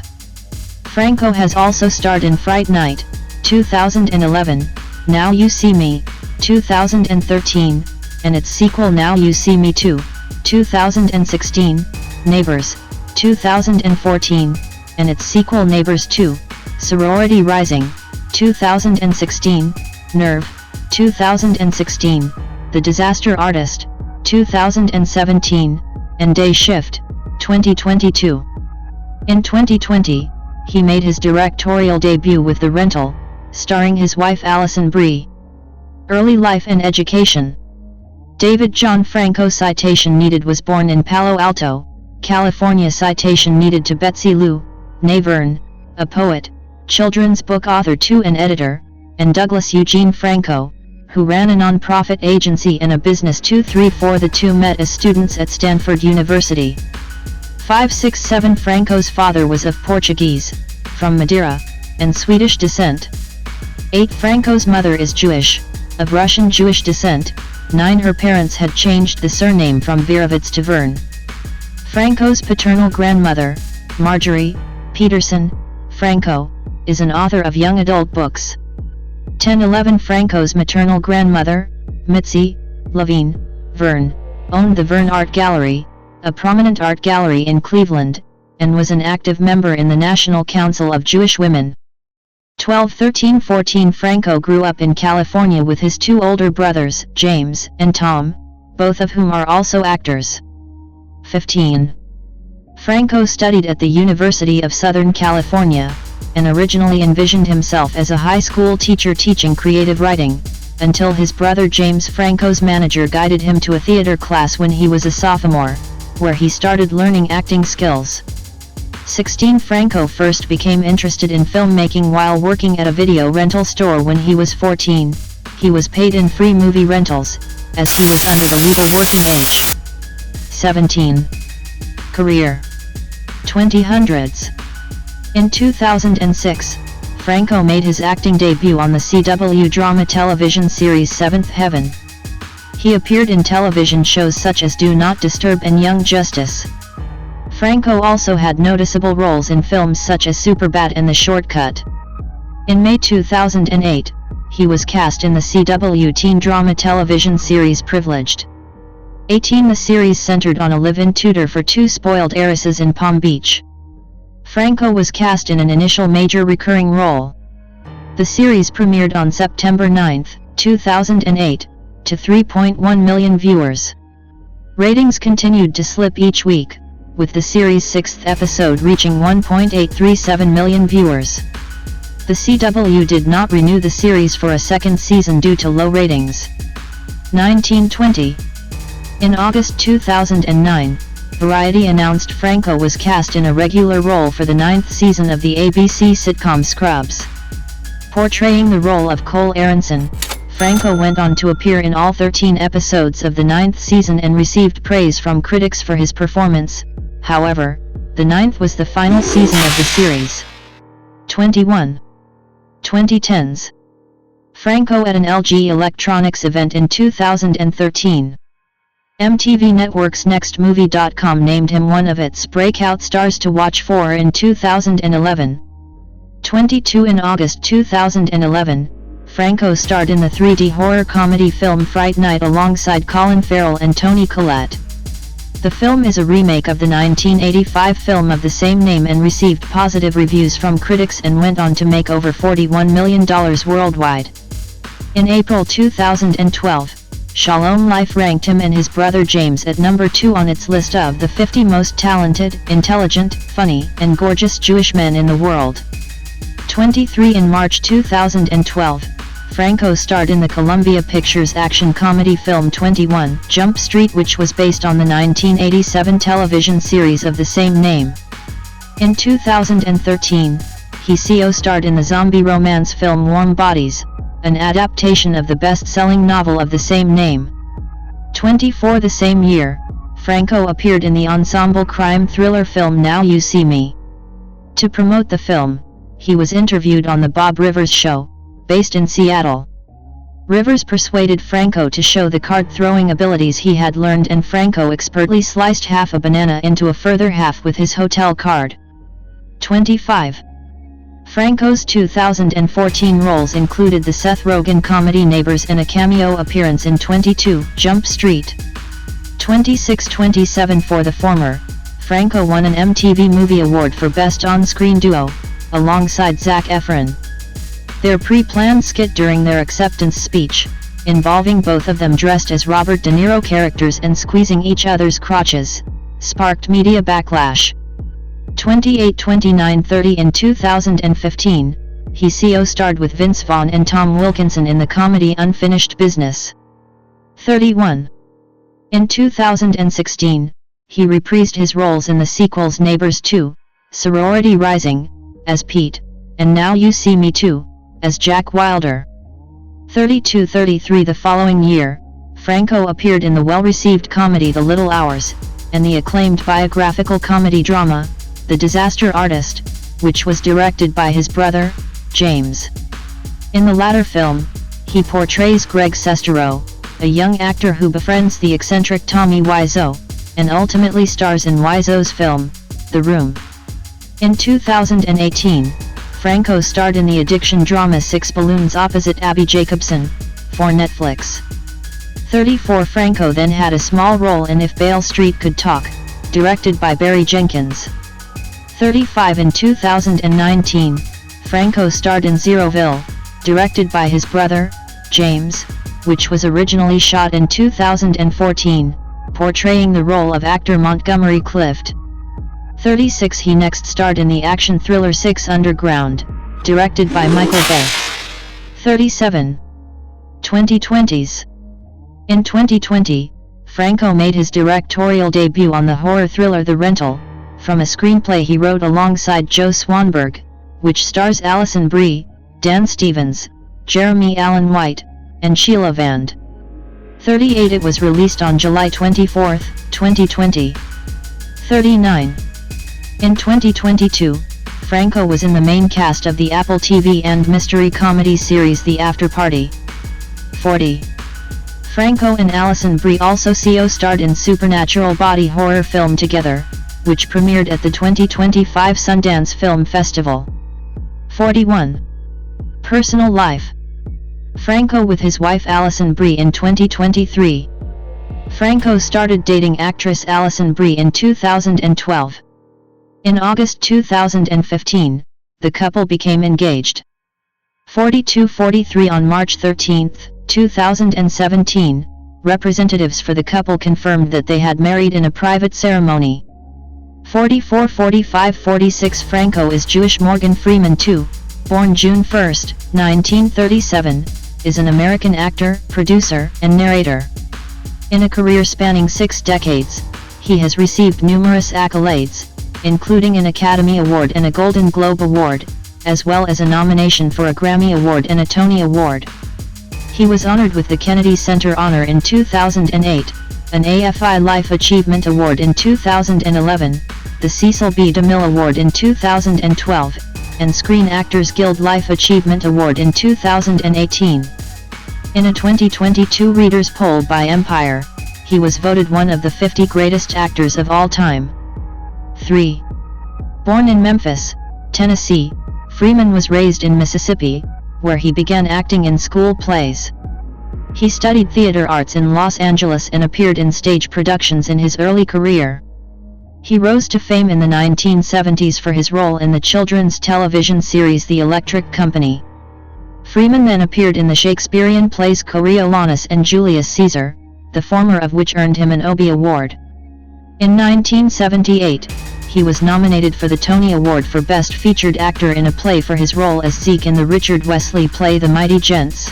Speaker 1: Franco has also starred in Fright Night, 2011, Now You See Me, 2013, and its sequel Now You See Me Too, 2016, Neighbors, 2014, and its sequel Neighbors 2, Sorority Rising, 2016, Nerve, 2016, The Disaster Artist, 2017, and Day Shift, 2022. In 2020, he made his directorial debut with The Rental, starring his wife Alison Brie. Early life and education. David John Franco. Citation needed. Was born in Palo Alto, California. Citation needed to Betsy Lou Naverne, a poet, children's book author too and editor, and Douglas Eugene Franco, who ran a non-profit agency and a business 234. The two met as students at Stanford University. 567. Franco's father was of Portuguese, from Madeira, and Swedish descent. 8. Franco's mother is Jewish, of Russian Jewish descent. 9. Her parents had changed the surname from Virovitz to Verne. Franco's paternal grandmother, Marjorie Peterson Franco, is an author of young adult books. 10-11. Franco's maternal grandmother, Mitzi Levine Verne, owned the Verne Art Gallery, a prominent art gallery in Cleveland, and was an active member in the National Council of Jewish Women. 12. 13. 14. Franco grew up in California with his two older brothers, James and Tom, both of whom are also actors. 15. Franco studied at the University of Southern California, and originally envisioned himself as a high school teacher teaching creative writing, until his brother James, Franco's manager, guided him to a theater class when he was a sophomore, where he started learning acting skills. 16. Franco first became interested in filmmaking while working at a video rental store when he was 14. He was paid in free movie rentals, as he was under the legal working age. 17. Career. 2000s. In 2006, Franco made his acting debut on the CW drama television series Seventh Heaven. He appeared in television shows such as Do Not Disturb and Young Justice. Franco also had noticeable roles in films such as Superbad and The Shortcut. In May 2008, he was cast in the CW teen drama television series Privileged. 18. The series centered on a live-in tutor for two spoiled heiresses in Palm Beach. Franco was cast in an initial major recurring role. The series premiered on September 9, 2008, to 3.1 million viewers. Ratings continued to slip each week, with the series' 6th episode reaching 1.837 million viewers. The CW did not renew the series for a second season due to low ratings. 1920. In August 2009, Variety announced Franco was cast in a regular role for the 9th season of the ABC sitcom Scrubs. Portraying the role of Cole Aronson, Franco went on to appear in all 13 episodes of the 9th season and received praise from critics for his performance. However, the 9th was the final season of the series. 21. 2010s. Franco at an LG Electronics event in 2013. MTV Network's NextMovie.com named him one of its breakout stars to watch for in 2011. 22. In August 2011, Franco starred in the 3D horror comedy film Fright Night alongside Colin Farrell and Toni Collette. The film is a remake of the 1985 film of the same name and received positive reviews from critics and went on to make over $41 million worldwide. In April 2012, Shalom Life ranked him and his brother James at number 2 on its list of the 50 most talented, intelligent, funny, and gorgeous Jewish men in the world. 23. In March 2012, Franco starred in the Columbia Pictures action comedy film 21 Jump Street, which was based on the 1987 television series of the same name. In 2013, he co-starred in the zombie romance film Warm Bodies, an adaptation of the best-selling novel of the same name. 24. The same year, Franco appeared in the ensemble crime thriller film Now You See Me. To promote the film, he was interviewed on The Bob Rivers Show, based in Seattle. Rivers persuaded Franco to show the card-throwing abilities he had learned, and Franco expertly sliced half a banana into a further half with his hotel card. 25. Franco's 2014 roles included the Seth Rogen comedy Neighbors and a cameo appearance in 22 Jump Street. 26-27. For the former, Franco won an MTV Movie Award for Best On-Screen Duo, alongside Zac Efron. Their pre-planned skit during their acceptance speech, involving both of them dressed as Robert De Niro characters and squeezing each other's crotches, sparked media backlash. 28-29-30. In 2015, he co-starred with Vince Vaughn and Tom Wilkinson in the comedy Unfinished Business. 31. In 2016, he reprised his roles in the sequels Neighbors 2, Sorority Rising, as Pete, and Now You See Me 2, as Jack Wilder. 32-33. The following year, Franco appeared in the well-received comedy The Little Hours, and the acclaimed biographical comedy drama, The Disaster Artist, which was directed by his brother, James. In the latter film, he portrays Greg Sestero, a young actor who befriends the eccentric Tommy Wiseau, and ultimately stars in Wiseau's film, The Room. In 2018, Franco starred in the addiction drama Six Balloons opposite Abby Jacobson, for Netflix. 34. Franco then had a small role in If Beale Street Could Talk, directed by Barry Jenkins. 35. In 2019, Franco starred in Zeroville, directed by his brother, James, which was originally shot in 2014, portraying the role of actor Montgomery Clift. 36. He next starred in the action thriller Six Underground, directed by Michael Bay. 37. 2020s. In 2020, Franco made his directorial debut on the horror thriller The Rental, from a screenplay he wrote alongside Joe Swanberg, which stars Alison Brie, Dan Stevens, Jeremy Allen White, and Sheila Vand. 38. It was released on July 24, 2020. 39. In 2022, Franco was in the main cast of the Apple TV and mystery comedy series The After Party. 40. Franco and Alison Brie also co-starred in supernatural body horror film Together, which premiered at the 2025 Sundance Film Festival. 41. Personal life. Franco with his wife Alison Brie in 2023. Franco started dating actress Alison Brie in 2012. In August 2015, the couple became engaged. 42-43. On March 13, 2017, representatives for the couple confirmed that they had married in a private ceremony. 44 45 46 Franco is Jewish. Morgan Freeman II, born June 1, 1937, is an American actor, producer, and narrator. In a career spanning 6 decades, he has received numerous accolades, including an Academy Award and a Golden Globe Award, as well as a nomination for a Grammy Award and a Tony Award. He was honored with the Kennedy Center Honor in 2008, an AFI Life Achievement Award in 2011, the Cecil B. DeMille Award in 2012, and Screen Actors Guild Life Achievement Award in 2018. In a 2022 Readers' Poll by Empire, he was voted one of the 50 greatest actors of all time. 3. Born in Memphis, Tennessee, Freeman was raised in Mississippi, where he began acting in school plays. He studied theater arts in Los Angeles and appeared in stage productions in his early career. He rose to fame in the 1970s for his role in the children's television series The Electric Company. Freeman then appeared in the Shakespearean plays Coriolanus and Julius Caesar, the former of which earned him an Obie Award. In 1978, he was nominated for the Tony Award for Best Featured Actor in a Play for his role as Zeke in the Richard Wesley play The Mighty Gents.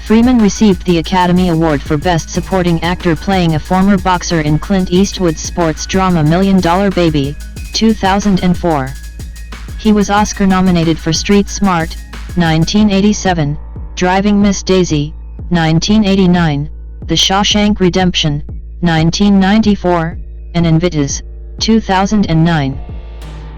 Speaker 1: Freeman received the Academy Award for Best Supporting Actor playing a former boxer in Clint Eastwood's sports drama $1 Million Baby, 2004. He was Oscar nominated for Street Smart, 1987, Driving Miss Daisy, 1989, The Shawshank Redemption, 1994, and Invictus, 2009.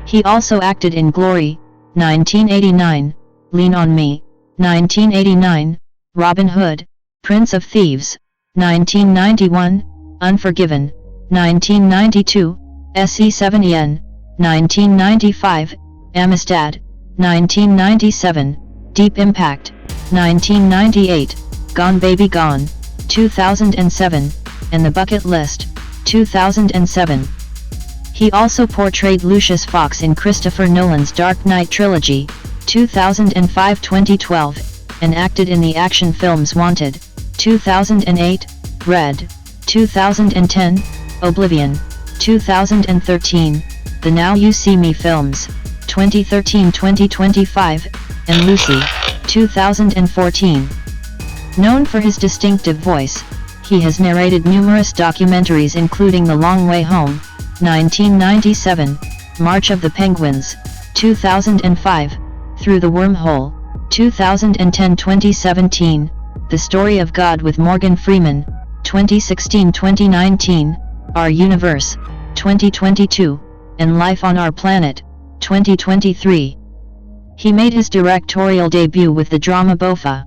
Speaker 1: He also acted in Glory, 1989, Lean on Me, 1989, Robin Hood, Prince of Thieves, 1991, Unforgiven, 1992, SE7EN, 1995, Amistad, 1997, Deep Impact, 1998, Gone Baby Gone, 2007, and The Bucket List, 2007. He also portrayed Lucius Fox in Christopher Nolan's Dark Knight trilogy, 2005-2012, and acted in the action films Wanted, 2008, Red, 2010, Oblivion, 2013, the Now You See Me films, 2013-2025, and Lucy, 2014. Known for his distinctive voice, he has narrated numerous documentaries including The Long Way Home, 1997, March of the Penguins, 2005, Through the Wormhole, 2010-2017, The Story of God with Morgan Freeman, 2016-2019, Our Universe, 2022, and Life on Our Planet, 2023. He made his directorial debut with the drama Bofa.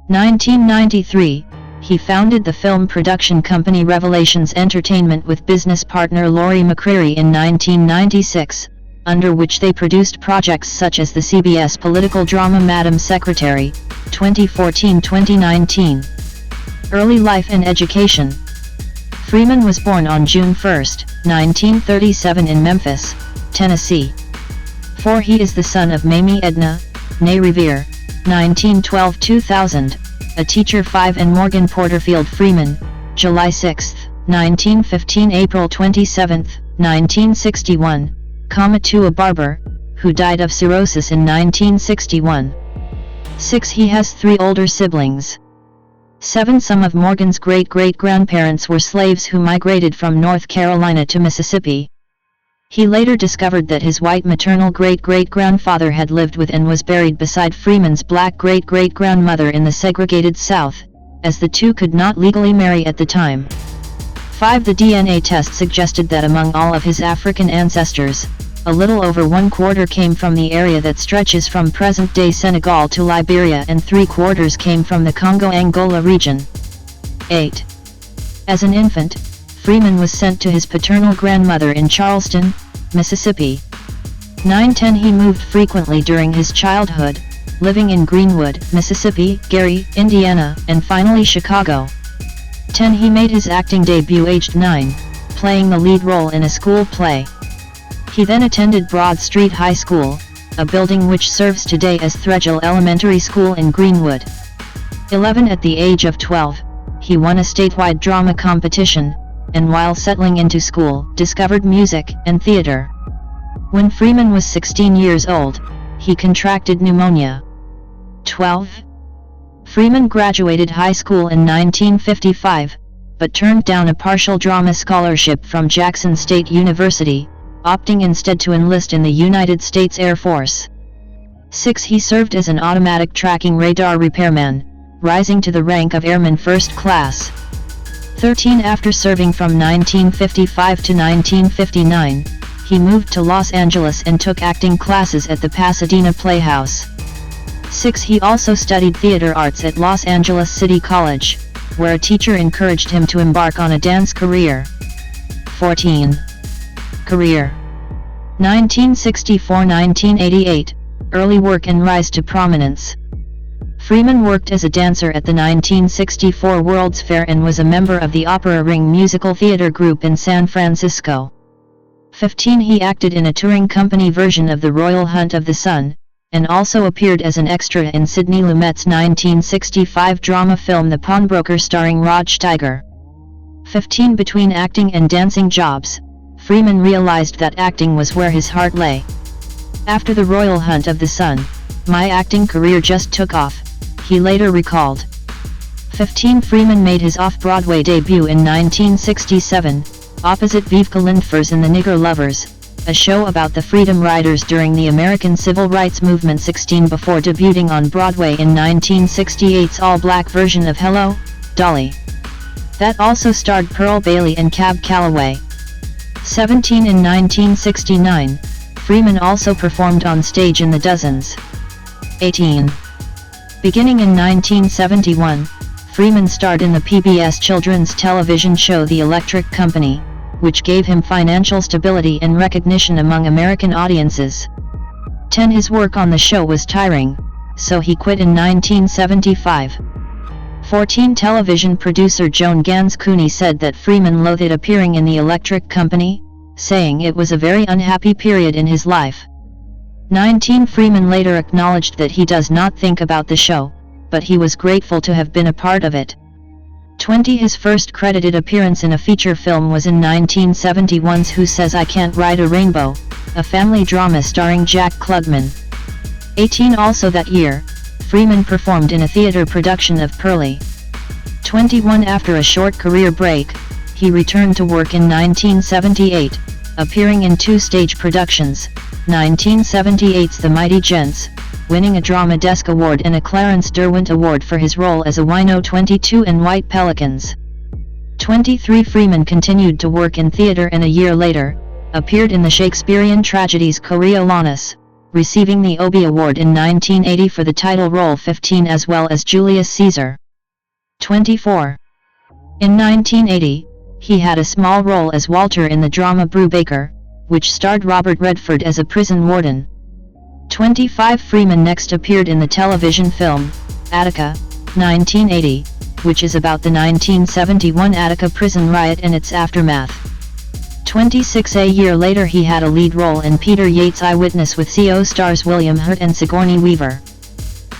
Speaker 1: 1993, he founded the film production company Revelations Entertainment with business partner Laurie McCreary in 1996, under which they produced projects such as the CBS political drama Madam Secretary, 2014-2019. Early life and education. Freeman was born on June 1, 1937 in Memphis, Tennessee. He is the son of Mamie Edna, née Revere, 1912-2000, a teacher 5 and Morgan Porterfield Freeman, July 6, 1915 April 27, 1961, to a barber, who died of cirrhosis in 1961. 6. He has 3 older siblings. 7. Some of Morgan's great-great-grandparents were slaves who migrated from North Carolina to Mississippi. He later discovered that his white maternal great-great-grandfather had lived with and was buried beside Freeman's black great-great-grandmother in the segregated South, as the two could not legally marry at the time. 5. The DNA test suggested that among all of his African ancestors, a little over 1/4 came from the area that stretches from present-day Senegal to Liberia and 3/4 came from the Congo-Angola region. 8. As an infant, Freeman was sent to his paternal grandmother in Charleston, Mississippi. 9-10 He moved frequently during his childhood, living in Greenwood, Mississippi, Gary, Indiana, and finally Chicago. 10 He made his acting debut aged 9, playing the lead role in a school play. He then attended Broad Street High School, a building which serves today as Threadgill Elementary School in Greenwood. 11 At the age of 12, he won a statewide drama competition, and while settling into school, discovered music and theater. When Freeman was 16 years old, he contracted pneumonia. 12. Freeman graduated high school in 1955, but turned down a partial drama scholarship from Jackson State University, opting instead to enlist in the United States Air Force. 6. He served as an automatic tracking radar repairman, rising to the rank of Airman First Class. 13. After serving from 1955 to 1959, he moved to Los Angeles and took acting classes at the Pasadena Playhouse. 6. He also studied theater arts at Los Angeles City College, where a teacher encouraged him to embark on a dance career. 14. Career. 1964–1988, early work and rise to prominence. Freeman worked as a dancer at the 1964 World's Fair and was a member of the Opera Ring musical theater group in San Francisco. 15. He acted in a touring company version of The Royal Hunt of the Sun, and also appeared as an extra in Sidney Lumet's 1965 drama film The Pawnbroker starring Rod Steiger. 15. Between acting and dancing jobs, Freeman realized that acting was where his heart lay. After The Royal Hunt of the Sun, my acting career just took off, he later recalled. 15. Freeman made his off-Broadway debut in 1967, opposite Viveka Lindfors in The Nigger Lovers, a show about the Freedom Riders during the American Civil Rights Movement. 16. Before debuting on Broadway in 1968's all-black version of Hello, Dolly. That also starred Pearl Bailey and Cab Calloway. 17. In 1969, Freeman also performed on stage in The Dozens. 18. Beginning in 1971, Freeman starred in the PBS children's television show The Electric Company, which gave him financial stability and recognition among American audiences. 10. His work on the show was tiring, so he quit in 1975. 14. Television producer Joan Gans Cooney said that Freeman loathed appearing in The Electric Company, saying it was a very unhappy period in his life. 19. Freeman later acknowledged that he does not think about the show, but he was grateful to have been a part of it. 20. His first credited appearance in a feature film was in 1971's Who Says I Can't Ride a Rainbow, a family drama starring Jack Klugman. 18. Also that year, Freeman performed in a theater production of Pirri. 21. After a short career break, he returned to work in 1978, appearing in 2 stage productions, 1978's The Mighty Gents, winning a Drama Desk Award and a Clarence Derwent Award for his role as a wino. 22. In White Pelicans. 23. Freeman continued to work in theater and a year later, appeared in the Shakespearean tragedies Coriolanus, receiving the Obie Award in 1980 for the title role. 15. As well as Julius Caesar. 24. In 1980, he had a small role as Walter in the drama Brubaker, which starred Robert Redford as a prison warden. 25. Freeman next appeared in the television film, Attica, 1980, which is about the 1971 Attica prison riot and its aftermath. 26. A year later he had a lead role in Peter Yates' Eyewitness with CO stars William Hurt and Sigourney Weaver.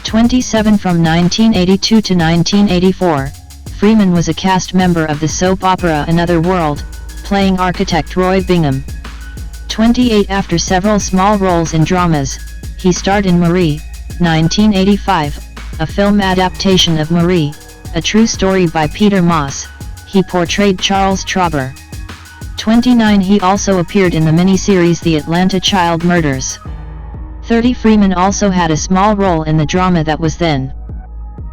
Speaker 1: 27. From 1982 to 1984, Freeman was a cast member of the soap opera Another World, playing architect Roy Bingham. 28. After several small roles in dramas, he starred in Marie, 1985, a film adaptation of Marie, a true story by Peter Moss. He portrayed Charles Trauber. 29. He also appeared in the miniseries The Atlanta Child Murders. 30. Freeman also had a small role in the drama That Was Then,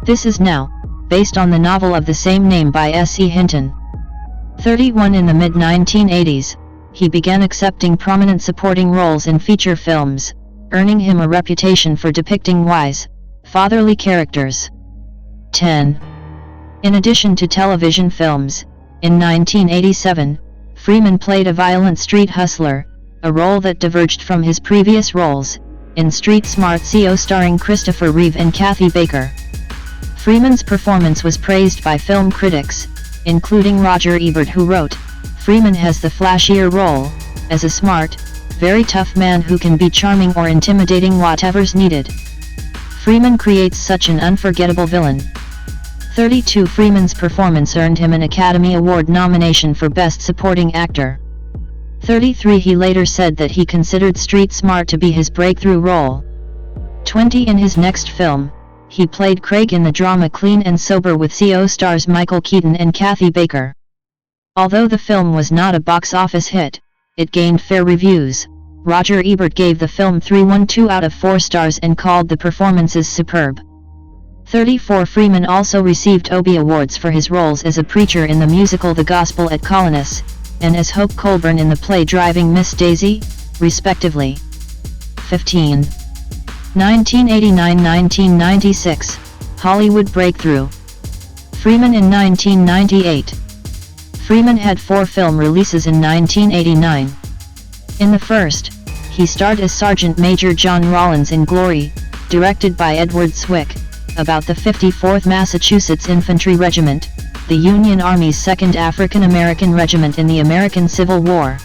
Speaker 1: This Is Now, based on the novel of the same name by S.E. Hinton. 31. In the mid-1980s, he began accepting prominent supporting roles in feature films, earning him a reputation for depicting wise, fatherly characters. 10. In addition to television films, in 1987, Freeman played a violent street hustler, a role that diverged from his previous roles, in Street Smart CO starring Christopher Reeve and Kathy Baker. Freeman's performance was praised by film critics, including Roger Ebert, who wrote, "Freeman has the flashier role, as a smart, very tough man who can be charming or intimidating, whatever's needed. Freeman creates such an unforgettable villain." 32. Freeman's performance earned him an Academy Award nomination for Best Supporting Actor. 33. He later said that he considered Street Smart to be his breakthrough role. 20. In his next film, he played Craig in the drama Clean and Sober with CO stars Michael Keaton and Kathy Baker. Although the film was not a box office hit, it gained fair reviews. Roger Ebert gave the film 3.12 out of 4 stars and called the performances superb. 34. Freeman also received Obie Awards for his roles as a preacher in the musical The Gospel at Colonus, and as Hope Colburn in the play Driving Miss Daisy, respectively. 15. 1989–1996, Hollywood breakthrough. Freeman in 1998. Freeman had 4 film releases in 1989. In the first, he starred as Sergeant Major John Rollins in Glory, directed by Edward Zwick, about the 54th Massachusetts Infantry Regiment, the Union Army's 2nd African American Regiment in the American Civil War.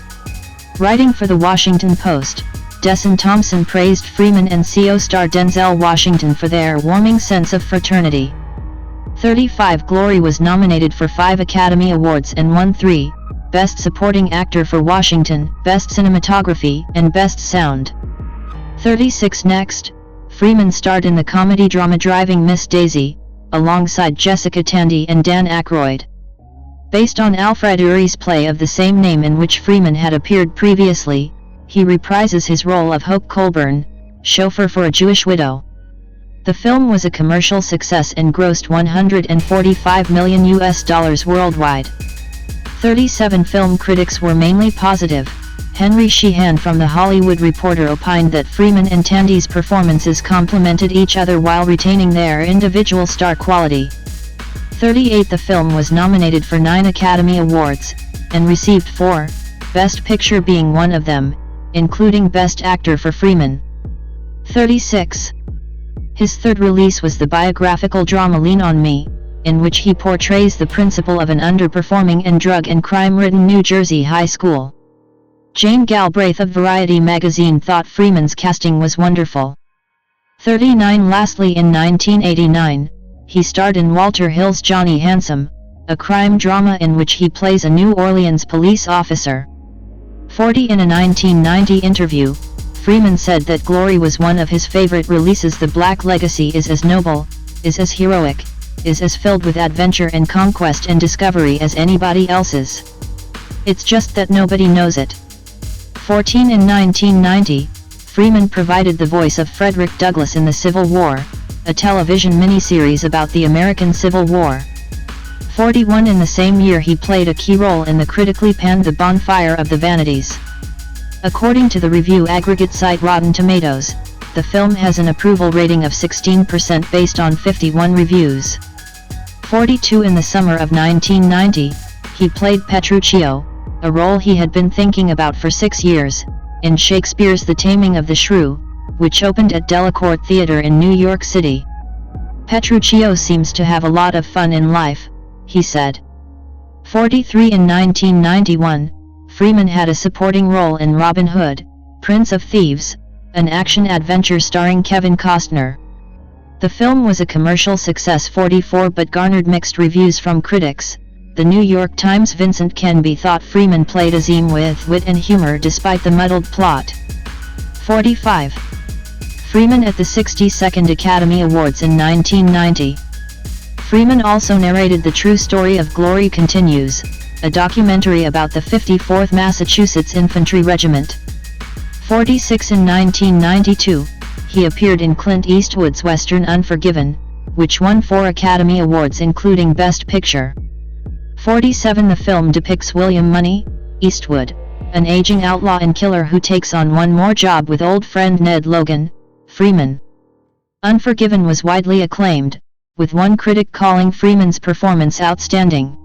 Speaker 1: Writing for the Washington Post, Desson Thompson praised Freeman and CO star Denzel Washington for their warming sense of fraternity. 35. Glory was nominated for 5 Academy Awards and won 3, Best Supporting Actor for Washington, Best Cinematography, and Best Sound. 36. Next, Freeman starred in the comedy drama Driving Miss Daisy, alongside Jessica Tandy and Dan Aykroyd. Based on Alfred Urry's play of the same name in which Freeman had appeared previously, he reprises his role of Hope Colburn, chauffeur for a Jewish widow. The film was a commercial success and grossed $145 million worldwide. 37. Film critics were mainly positive. Henry Sheehan from The Hollywood Reporter opined that Freeman and Tandy's performances complemented each other while retaining their individual star quality. 38. The film was nominated for 9 Academy Awards, and received 4, Best Picture being one of them, including Best Actor for Freeman. 36. His third release was the biographical drama Lean on Me, in which he portrays the principal of an underperforming and drug and crime-ridden New Jersey high school. Jane Galbraith of Variety magazine thought Freeman's casting was wonderful. 39. Lastly, in 1989, he starred in Walter Hill's Johnny Handsome, a crime drama in which he plays a New Orleans police officer. 40. In a 1990 interview, Freeman said that Glory was one of his favorite releases. The Black Legacy is as noble, is as heroic, is as filled with adventure and conquest and discovery as anybody else's. It's just that nobody knows it. 14. In 1990, Freeman provided the voice of Frederick Douglass in The Civil War, a television miniseries about the American Civil War. 41. In the same year he played a key role in the critically panned The Bonfire of the Vanities. According to the review aggregate site Rotten Tomatoes, the film has an approval rating of 16% based on 51 reviews. 42. In the summer of 1990, he played Petruchio, a role he had been thinking about for 6 years, in Shakespeare's The Taming of the Shrew, which opened at Delacorte Theatre in New York City. Petruchio seems to have a lot of fun in life, he said. 43. In 1991, Freeman had a supporting role in Robin Hood, Prince of Thieves, an action-adventure starring Kevin Costner. The film was a commercial success. 44. But garnered mixed reviews from critics. The New York Times' Vincent Canby thought Freeman played Azim with wit and humor despite the muddled plot. 45. Freeman at the 62nd Academy Awards in 1990. Freeman also narrated The True Story of Glory Continues, a documentary about the 54th Massachusetts Infantry Regiment. 46. In 1992, he appeared in Clint Eastwood's Western Unforgiven, which won 4 Academy Awards including Best Picture. 47. The film depicts William Money Eastwood, an aging outlaw and killer who takes on one more job with old friend Ned Logan, Freeman. Unforgiven was widely acclaimed, with one critic calling Freeman's performance outstanding.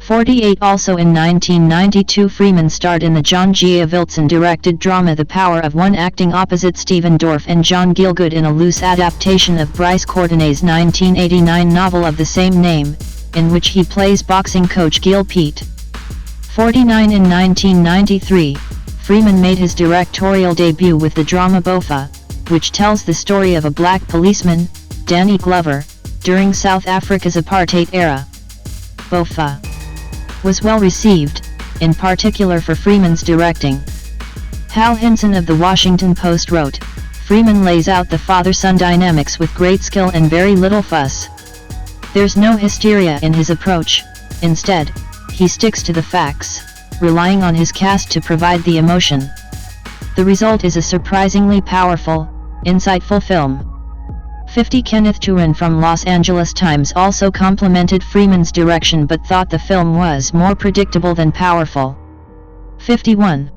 Speaker 1: 48. Also in 1992 Freeman starred in the John G. Avildsen-directed drama The Power of One, acting opposite Stephen Dorff and John Gielgud in a loose adaptation of Bryce Courtenay's 1989 novel of the same name, in which he plays boxing coach Gil Pete. 49. In 1993, Freeman made his directorial debut with the drama Bofa, which tells the story of a black policeman, Danny Glover, during South Africa's apartheid era. Botha was well received, in particular for Freeman's directing. Hal Hinson of the Washington Post wrote, "Freeman lays out the father-son dynamics with great skill and very little fuss. There's no hysteria in his approach, instead, he sticks to the facts, relying on his cast to provide the emotion. The result is a surprisingly powerful, insightful film." 50 Kenneth Turin from Los Angeles Times also complimented Freeman's direction but thought the film was more predictable than powerful. 51.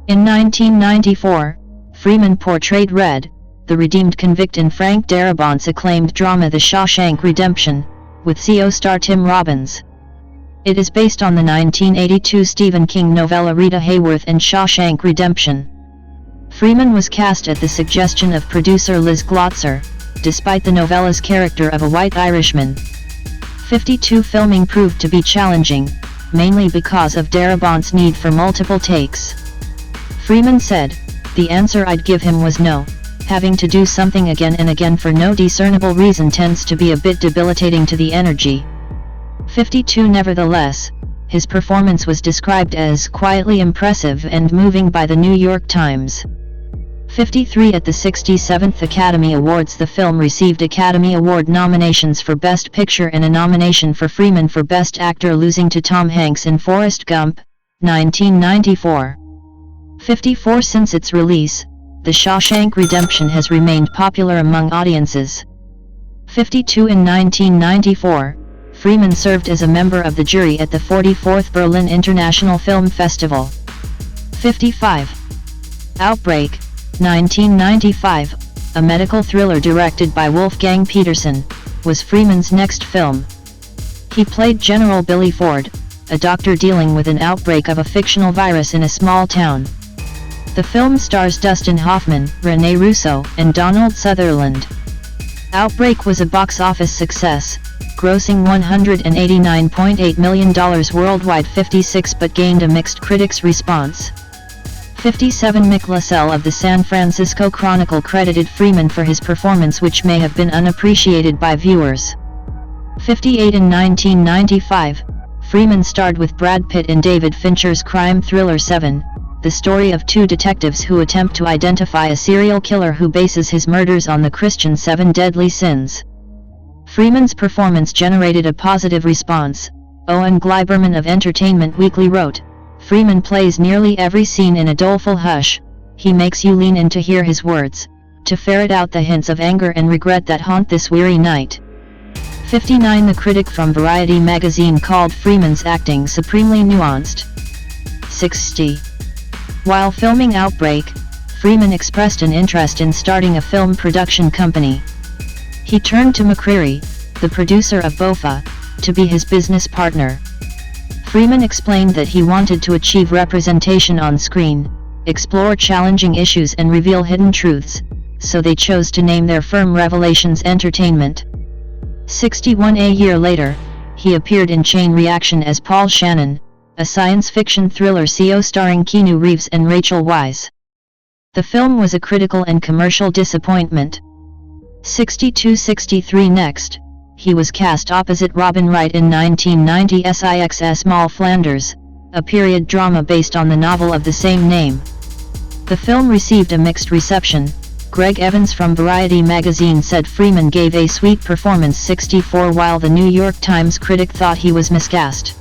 Speaker 1: In 1994, Freeman portrayed Red, the redeemed convict in Frank Darabont's acclaimed drama The Shawshank Redemption, with CO star Tim Robbins. It is based on the 1982 Stephen King novella Rita Hayworth and Shawshank Redemption. Freeman was cast at the suggestion of producer Liz Glotzer, despite the novella's character of a white Irishman. 52 Filming proved to be challenging, mainly because of Darabont's need for multiple takes. Freeman said, "The answer I'd give him was no. Having to do something again and again for no discernible reason tends to be a bit debilitating to the energy." 52 Nevertheless, his performance was described as quietly impressive and moving by the New York Times. 53 At the 67th Academy Awards, the film received Academy Award nominations for Best Picture and a nomination for Freeman for Best Actor, losing to Tom Hanks in Forrest Gump, 1994. 54 Since its release, The Shawshank Redemption has remained popular among audiences. 52 In 1994, Freeman served as a member of the jury at the 44th Berlin International Film Festival. 55. Outbreak, 1995, a medical thriller directed by Wolfgang Petersen, was Freeman's next film. He played General Billy Ford, a doctor dealing with an outbreak of a fictional virus in a small town. The film stars Dustin Hoffman, Rene Russo, and Donald Sutherland. Outbreak was a box office success, grossing $189.8 million worldwide, 56, but gained a mixed critics' response. 57 Mick LaSalle of the San Francisco Chronicle credited Freeman for his performance, which may have been unappreciated by viewers. 58 In 1995, Freeman starred with Brad Pitt in David Fincher's crime thriller Seven, the story of two detectives who attempt to identify a serial killer who bases his murders on the Christian seven deadly sins. Freeman's performance generated a positive response. Owen Gleiberman of Entertainment Weekly wrote, "Freeman plays nearly every scene in a doleful hush. He makes you lean in to hear his words, to ferret out the hints of anger and regret that haunt this weary night." 59 The critic from Variety magazine called Freeman's acting supremely nuanced. 60. While filming Outbreak, Freeman expressed an interest in starting a film production company. He turned to McCreary, the producer of Botha, to be his business partner. Freeman explained that he wanted to achieve representation on screen, explore challenging issues and reveal hidden truths, so they chose to name their firm Revelations Entertainment. 61 A year later, he appeared in Chain Reaction as Paul Shannon, a science fiction thriller CO starring Keanu Reeves and Rachel Weisz. The film was a critical and commercial disappointment. 62-63 Next, he was cast opposite Robin Wright in 1990's IXS Mall Flanders, a period drama based on the novel of the same name. The film received a mixed reception. Greg Evans from Variety magazine said Freeman gave a sweet performance. 64 While the New York Times critic thought he was miscast.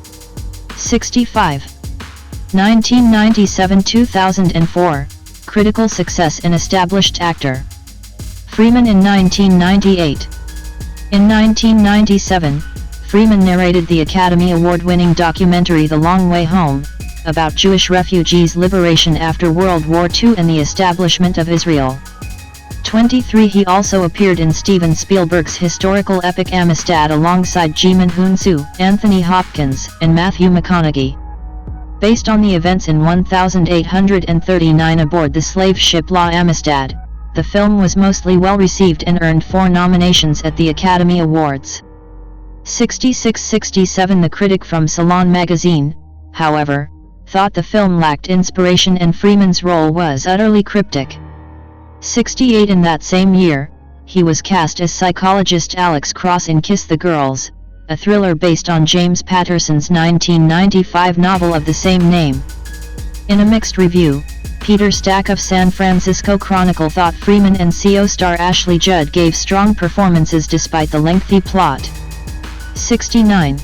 Speaker 1: 65. 1997-2004, critical success in established actor. Freeman in 1998. In 1997, Freeman narrated the Academy Award-winning documentary The Long Way Home, about Jewish refugees' liberation after World War II and the establishment of Israel. 23 He also appeared in Steven Spielberg's historical epic Amistad alongside Jimin Hunsu, Anthony Hopkins, and Matthew McConaughey. Based on the events in 1839 aboard the slave ship La Amistad, the film was mostly well received and earned 4 nominations at the Academy Awards. 66-67 The critic from Salon magazine, however, thought the film lacked inspiration and Freeman's role was utterly cryptic. 68 In that same year, he was cast as psychologist Alex Cross in Kiss the Girls, a thriller based on James Patterson's 1995 novel of the same name. In a mixed review, Peter Stack of San Francisco Chronicle thought Freeman and CO star Ashley Judd gave strong performances despite the lengthy plot. 69.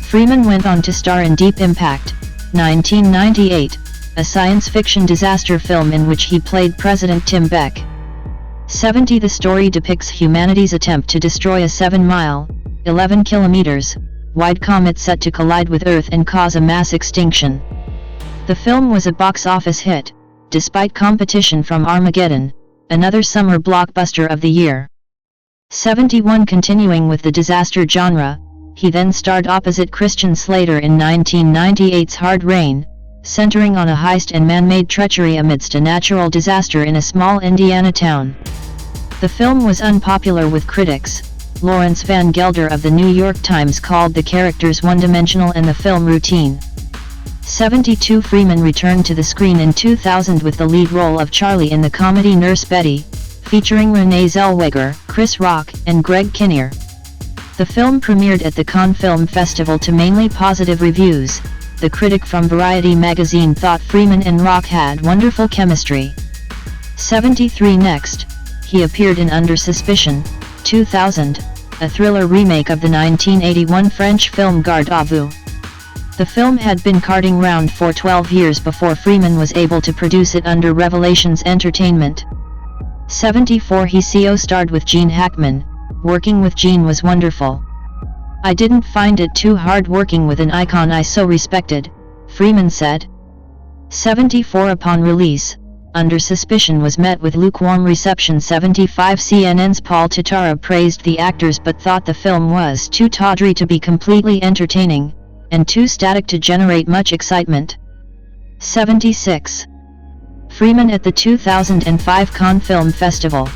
Speaker 1: Freeman went on to star in Deep Impact, 1998, a science fiction disaster film in which he played President Tim Beck. 70. The story depicts humanity's attempt to destroy a 7-mile, 11 kilometers, wide comet set to collide with Earth and cause a mass extinction. The film was a box office hit, despite competition from Armageddon, another summer blockbuster of the year. 71. Continuing with the disaster genre, he then starred opposite Christian Slater in 1998's Hard Rain, centering on a heist and man-made treachery amidst a natural disaster in a small Indiana town. The film was unpopular with critics. Lawrence Van Gelder of the New York Times called the characters one-dimensional and the film routine. 72. Freeman returned to the screen in 2000 with the lead role of Charlie in the comedy Nurse Betty, featuring Renee Zellweger, Chris Rock, and Greg Kinnear. The film premiered at the Cannes Film Festival to mainly positive reviews. The critic from Variety magazine thought Freeman and Rock had wonderful chemistry. 73. Next, he appeared in Under Suspicion, 2000, a thriller remake of the 1981 French film Garde à Vue. The film had been carting round for 12 years before Freeman was able to produce it under Revelations Entertainment. 74. He co-starred with Gene Hackman. Working with Gene was wonderful. I didn't find it too hard working with an icon I so respected, Freeman said. 74. Upon release, Under Suspicion was met with lukewarm reception. 75. CNN's Paul Titara praised the actors but thought the film was too tawdry to be completely entertaining, and too static to generate much excitement. 76. Freeman at the 2005 Cannes Film Festival.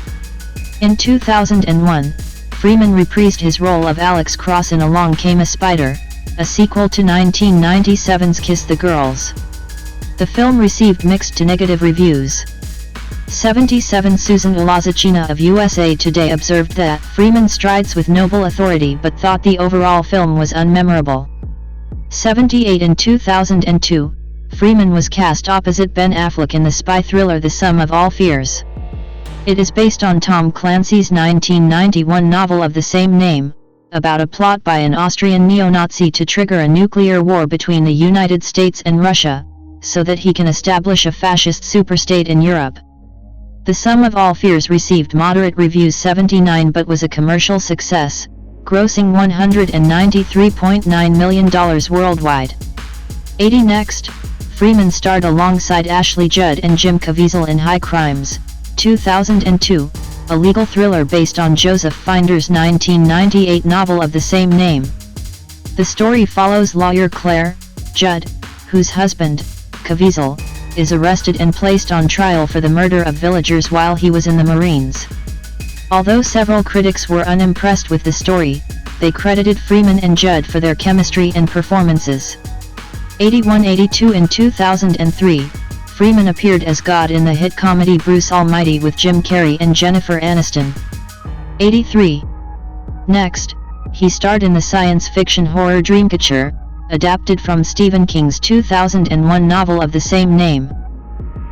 Speaker 1: In 2001, Freeman reprised his role of Alex Cross in Along Came a Spider, a sequel to 1997's Kiss the Girls. The film received mixed to negative reviews. 77. Susan Olazacina of USA Today observed that Freeman strides with noble authority but thought the overall film was unmemorable. 78. In 2002, Freeman was cast opposite Ben Affleck in the spy thriller The Sum of All Fears. It is based on Tom Clancy's 1991 novel of the same name, about a plot by an Austrian neo-Nazi to trigger a nuclear war between the United States and Russia, so that he can establish a fascist superstate in Europe. The Sum of All Fears received moderate reviews. 79. But was a commercial success, grossing $193.9 million worldwide. 80. Next, Freeman starred alongside Ashley Judd and Jim Caviezel in High Crimes, 2002, a legal thriller based on Joseph Finder's 1998 novel of the same name. The story follows lawyer Claire Judd, whose husband, Caviezel, is arrested and placed on trial for the murder of villagers while he was in the Marines. Although several critics were unimpressed with the story, they credited Freeman and Judd for their chemistry and performances. 81. 82. In 2003, Freeman appeared as God in the hit comedy Bruce Almighty with Jim Carrey and Jennifer Aniston. 83. Next, he starred in the science fiction horror Dreamcatcher, adapted from Stephen King's 2001 novel of the same name.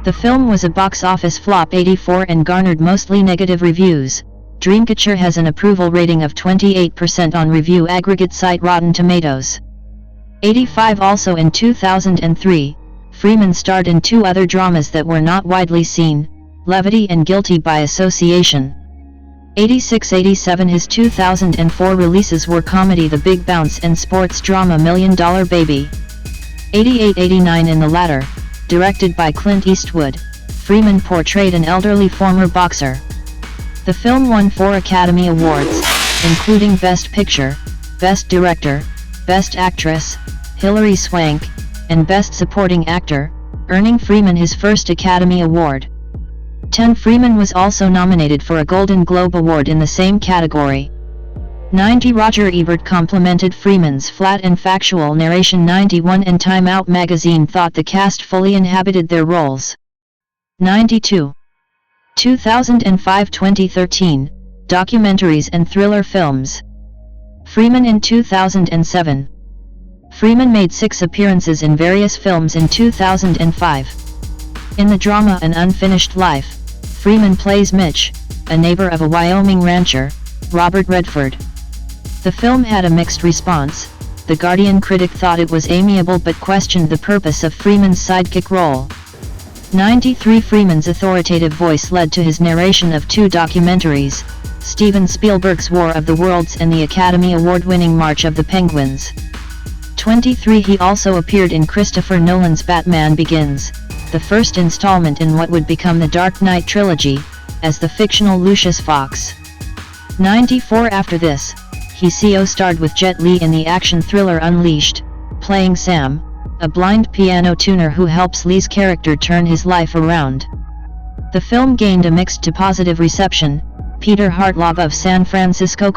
Speaker 1: The film was a box office flop. 84. And garnered mostly negative reviews. Dreamcatcher has an approval rating of 28% on review aggregate site Rotten Tomatoes. 85. Also in 2003, Freeman starred in two other dramas that were not widely seen, Levity and Guilty by Association. 86. 87. His 2004 releases were comedy The Big Bounce and sports drama $1 Million Baby. 88. 89. In the latter, directed by Clint Eastwood, Freeman portrayed an elderly former boxer. The film won 4 Academy Awards, including Best Picture, Best Director, Best Actress, Hilary Swank, and Best Supporting Actor, earning Freeman his first Academy Award. 10. Freeman was also nominated for a Golden Globe Award in the same category. 90. Roger Ebert complimented Freeman's flat and factual narration. 91. And Time Out magazine thought the cast fully inhabited their roles. 92. 2005-2013, Documentaries and thriller films. Freeman in 2007. Freeman made 6 appearances in various films in 2005. In the drama An Unfinished Life, Freeman plays Mitch, a neighbor of a Wyoming rancher, Robert Redford. The film had a mixed response. The Guardian critic thought it was amiable but questioned the purpose of Freeman's sidekick role. 93 Freeman's authoritative voice led to his narration of 2 documentaries, Steven Spielberg's War of the Worlds and the Academy Award-winning March of the Penguins. 23 He also appeared in Christopher Nolan's Batman Begins, the first installment in what would become the Dark Knight trilogy, as the fictional Lucius Fox. 94 After this, he co-starred with Jet Li in the action thriller Unleashed, playing Sam, a blind piano tuner who helps Li's character turn his life around. The film gained a mixed to positive reception. Peter Hartlaub of San Francisco